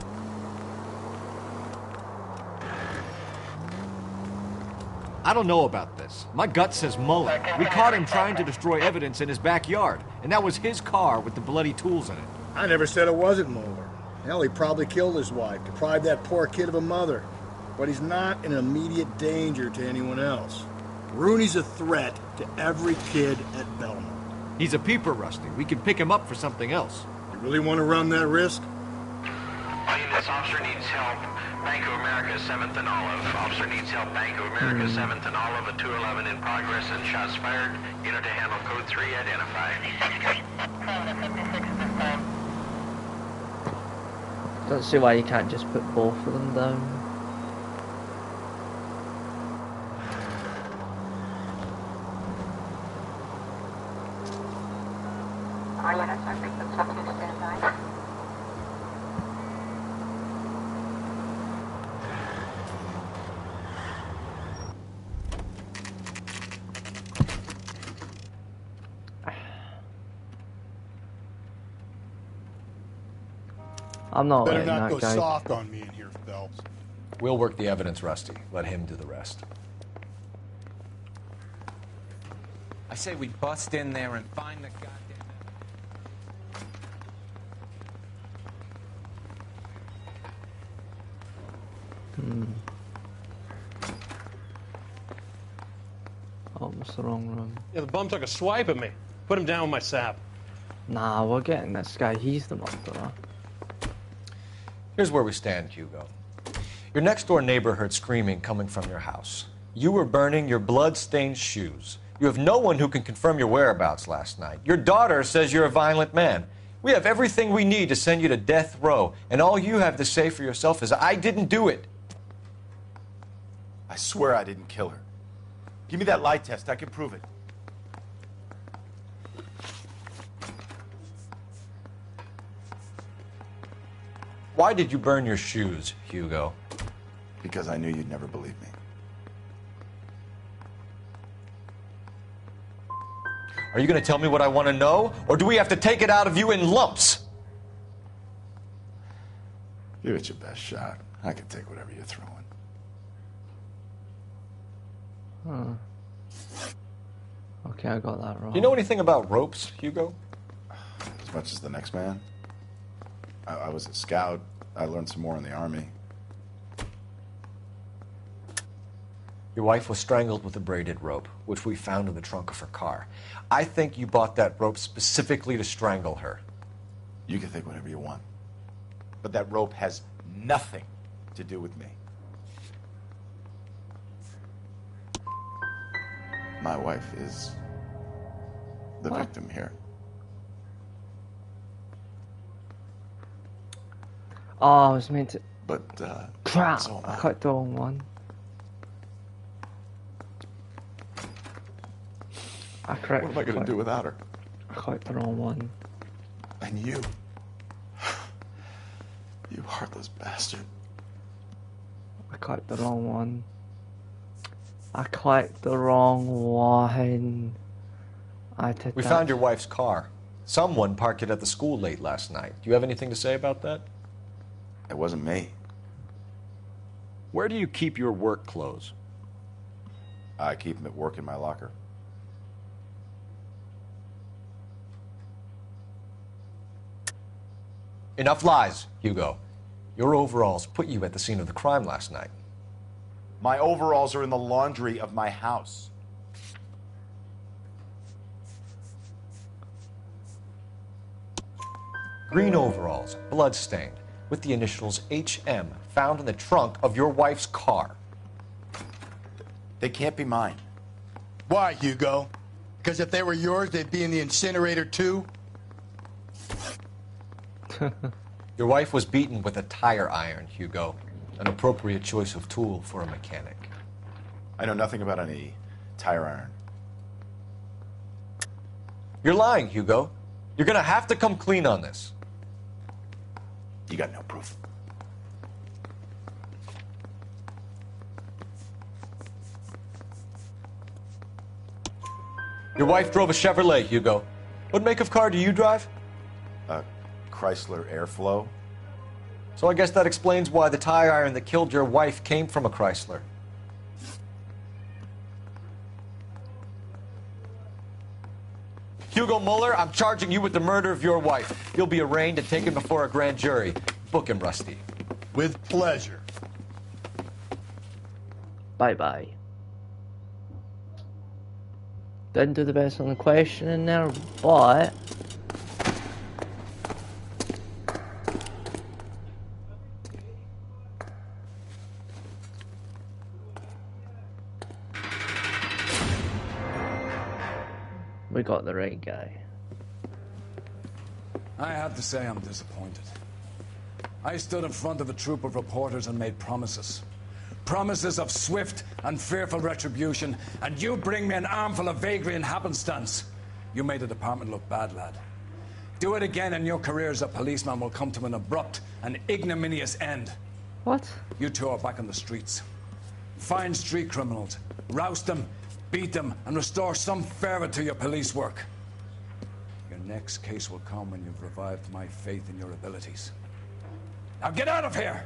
I don't know about this. My gut says Muller. We caught him trying to destroy evidence in his backyard, and that was his car with the bloody tools in it. I never said it wasn't Muller. Hell, he probably killed his wife, deprived that poor kid of a mother. But he's not an immediate danger to anyone else. Rooney's a threat to every kid at Belmont. He's a peeper, Rusty. We can pick him up for something else. You really want to run that risk? All units, officer needs help. Bank of America, 7th and Olive. Officer needs help. Bank of America, 7th and Olive. A 211 in progress and shots fired. Unit to handle code 3 identified. Don't see why you can't just put both of them down. All units, I think that's up to standby. I'm not Better letting not that go guy. soft on me in here, Phelps. We'll work the evidence, Rusty. Let him do the rest. I say we bust in there and find the goddamn... Oh, it's the wrong room. Yeah, the bum took a swipe at me. Put him down with my sap. Nah, we're getting this guy. He's the murderer. Here's where we stand, Hugo. Your next-door neighbor heard screaming coming from your house. You were burning your blood-stained shoes. You have no one who can confirm your whereabouts last night. Your daughter says you're a violent man. We have everything we need to send you to death row, and all you have to say for yourself is, I didn't do it. I swear I didn't kill her. Give me that lie test. I can prove it. Why did you burn your shoes, Hugo? Because I knew you'd never believe me. Are you going to tell me what I want to know, or do we have to take it out of you in lumps? Give it your best shot. I can take whatever you're throwing. Okay, I got that wrong. Do you know anything about ropes, Hugo? As much as the next man. I was a scout. I learned some more in the Army. Your wife was strangled with a braided rope, which we found in the trunk of her car. I think you bought that rope specifically to strangle her. You can think whatever you want. But that rope has nothing to do with me. My wife is the victim here. Oh, I was meant to. But, crap! so am I I. clicked the wrong one. What am I going to do without her? I clicked the wrong one. And you. You heartless bastard. I clicked the wrong one. I clicked the wrong one. I did We that. found your wife's car. Someone parked it at the school late last night. Do you have anything to say about that? It wasn't me. Where do you keep your work clothes? I keep them at work in my locker. Enough lies, Hugo. Your overalls put you at the scene of the crime last night. My overalls are in the laundry of my house. Green overalls, bloodstained, with the initials HM found in the trunk of your wife's car. They can't be mine. Why, Hugo? Because if they were yours, they'd be in the incinerator too? Your wife was beaten with a tire iron, Hugo. An appropriate choice of tool for a mechanic. I know nothing about any tire iron. You're lying, Hugo. You're gonna have to come clean on this. You got no proof. Your wife drove a Chevrolet, Hugo. What make of car do you drive? A Chrysler Airflow. So I guess that explains why the tire iron that killed your wife came from a Chrysler. Hugo Mueller, I'm charging you with the murder of your wife. You'll be arraigned and taken before a grand jury. Book him, Rusty. With pleasure. Bye-bye. Didn't do the best on the question in there, but... we got the right guy. I have to say I'm disappointed. I stood in front of a troop of reporters and made promises. Promises of swift and fearful retribution, and you bring me an armful of vagary and happenstance. You made the department look bad, lad. Do it again and your career as a policeman will come to an abrupt and ignominious end. What? You two are back on the streets. Find street criminals, roust them, beat them, and restore some fervor to your police work. Your next case will come when you've revived my faith in your abilities. Now get out of here!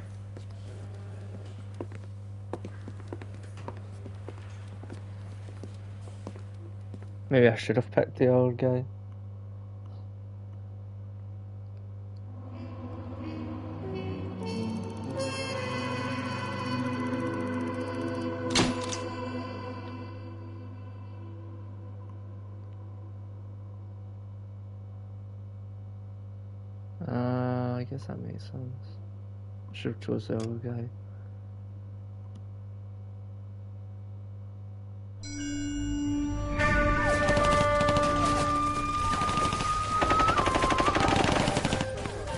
Maybe I should have picked the old guy. I guess that makes sense. Should have chose the old guy.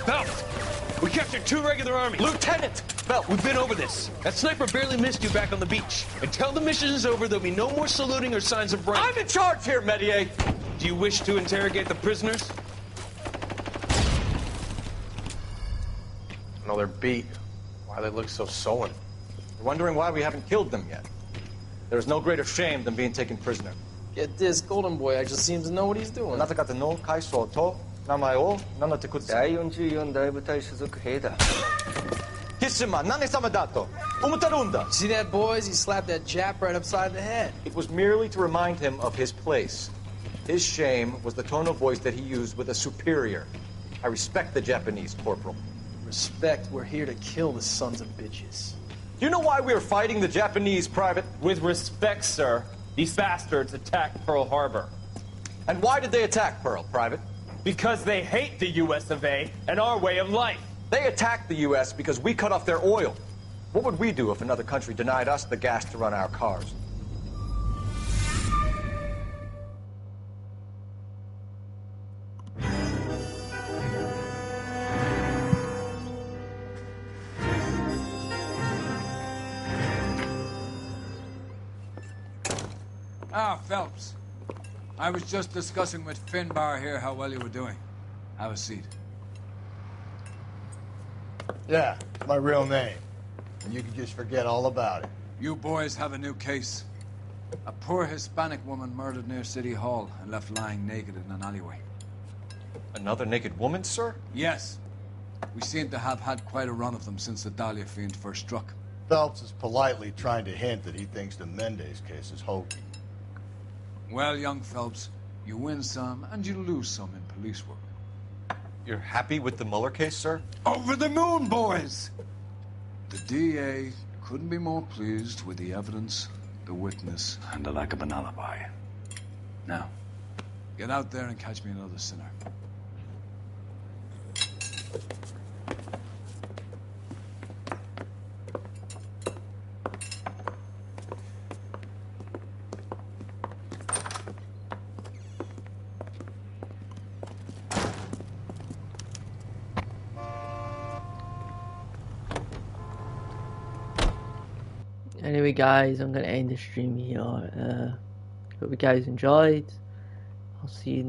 Phelps, we captured 2 regular army. Lieutenant! Phelps, we've been over this. That sniper barely missed you back on the beach. Until the mission is over, there'll be no more saluting or signs of rank. I'm in charge here, Medier! Do you wish to interrogate the prisoners? No, they're beat. Why they look so sullen? You're wondering why we haven't killed them yet. There's no greater shame than being taken prisoner. Get this, Golden Boy actually seems to know what he's doing. See that, boys? He slapped that Jap right upside the head. It was merely to remind him of his place. His shame was the tone of voice that he used with a superior. I respect the Japanese, Corporal. Respect, we're here to kill the sons of bitches. Do you know why we are fighting the Japanese, Private? With respect, sir, these bastards attacked Pearl Harbor. And why did they attack Pearl, Private? Because they hate the US of A and our way of life. They attacked the US because we cut off their oil. What would we do if another country denied us the gas to run our cars? Ah, Phelps. I was just discussing with Finbar here how well you were doing. Have a seat. Yeah, it's my real name. And you can just forget all about it. You boys have a new case. A poor Hispanic woman murdered near City Hall and left lying naked in an alleyway. Another naked woman, sir? Yes. We seem to have had quite a run of them since the Dahlia fiend first struck. Phelps is politely trying to hint that he thinks the Mendez case is hokey. Well, young Phelps, you win some and you lose some in police work. You're happy with the Mueller case, sir? Over the moon, boys! The DA couldn't be more pleased with the evidence, the witness, and the lack of an alibi. Now, get out there and catch me another sinner. Anyway guys, I'm going to end the stream here. Hope you guys enjoyed. I'll see you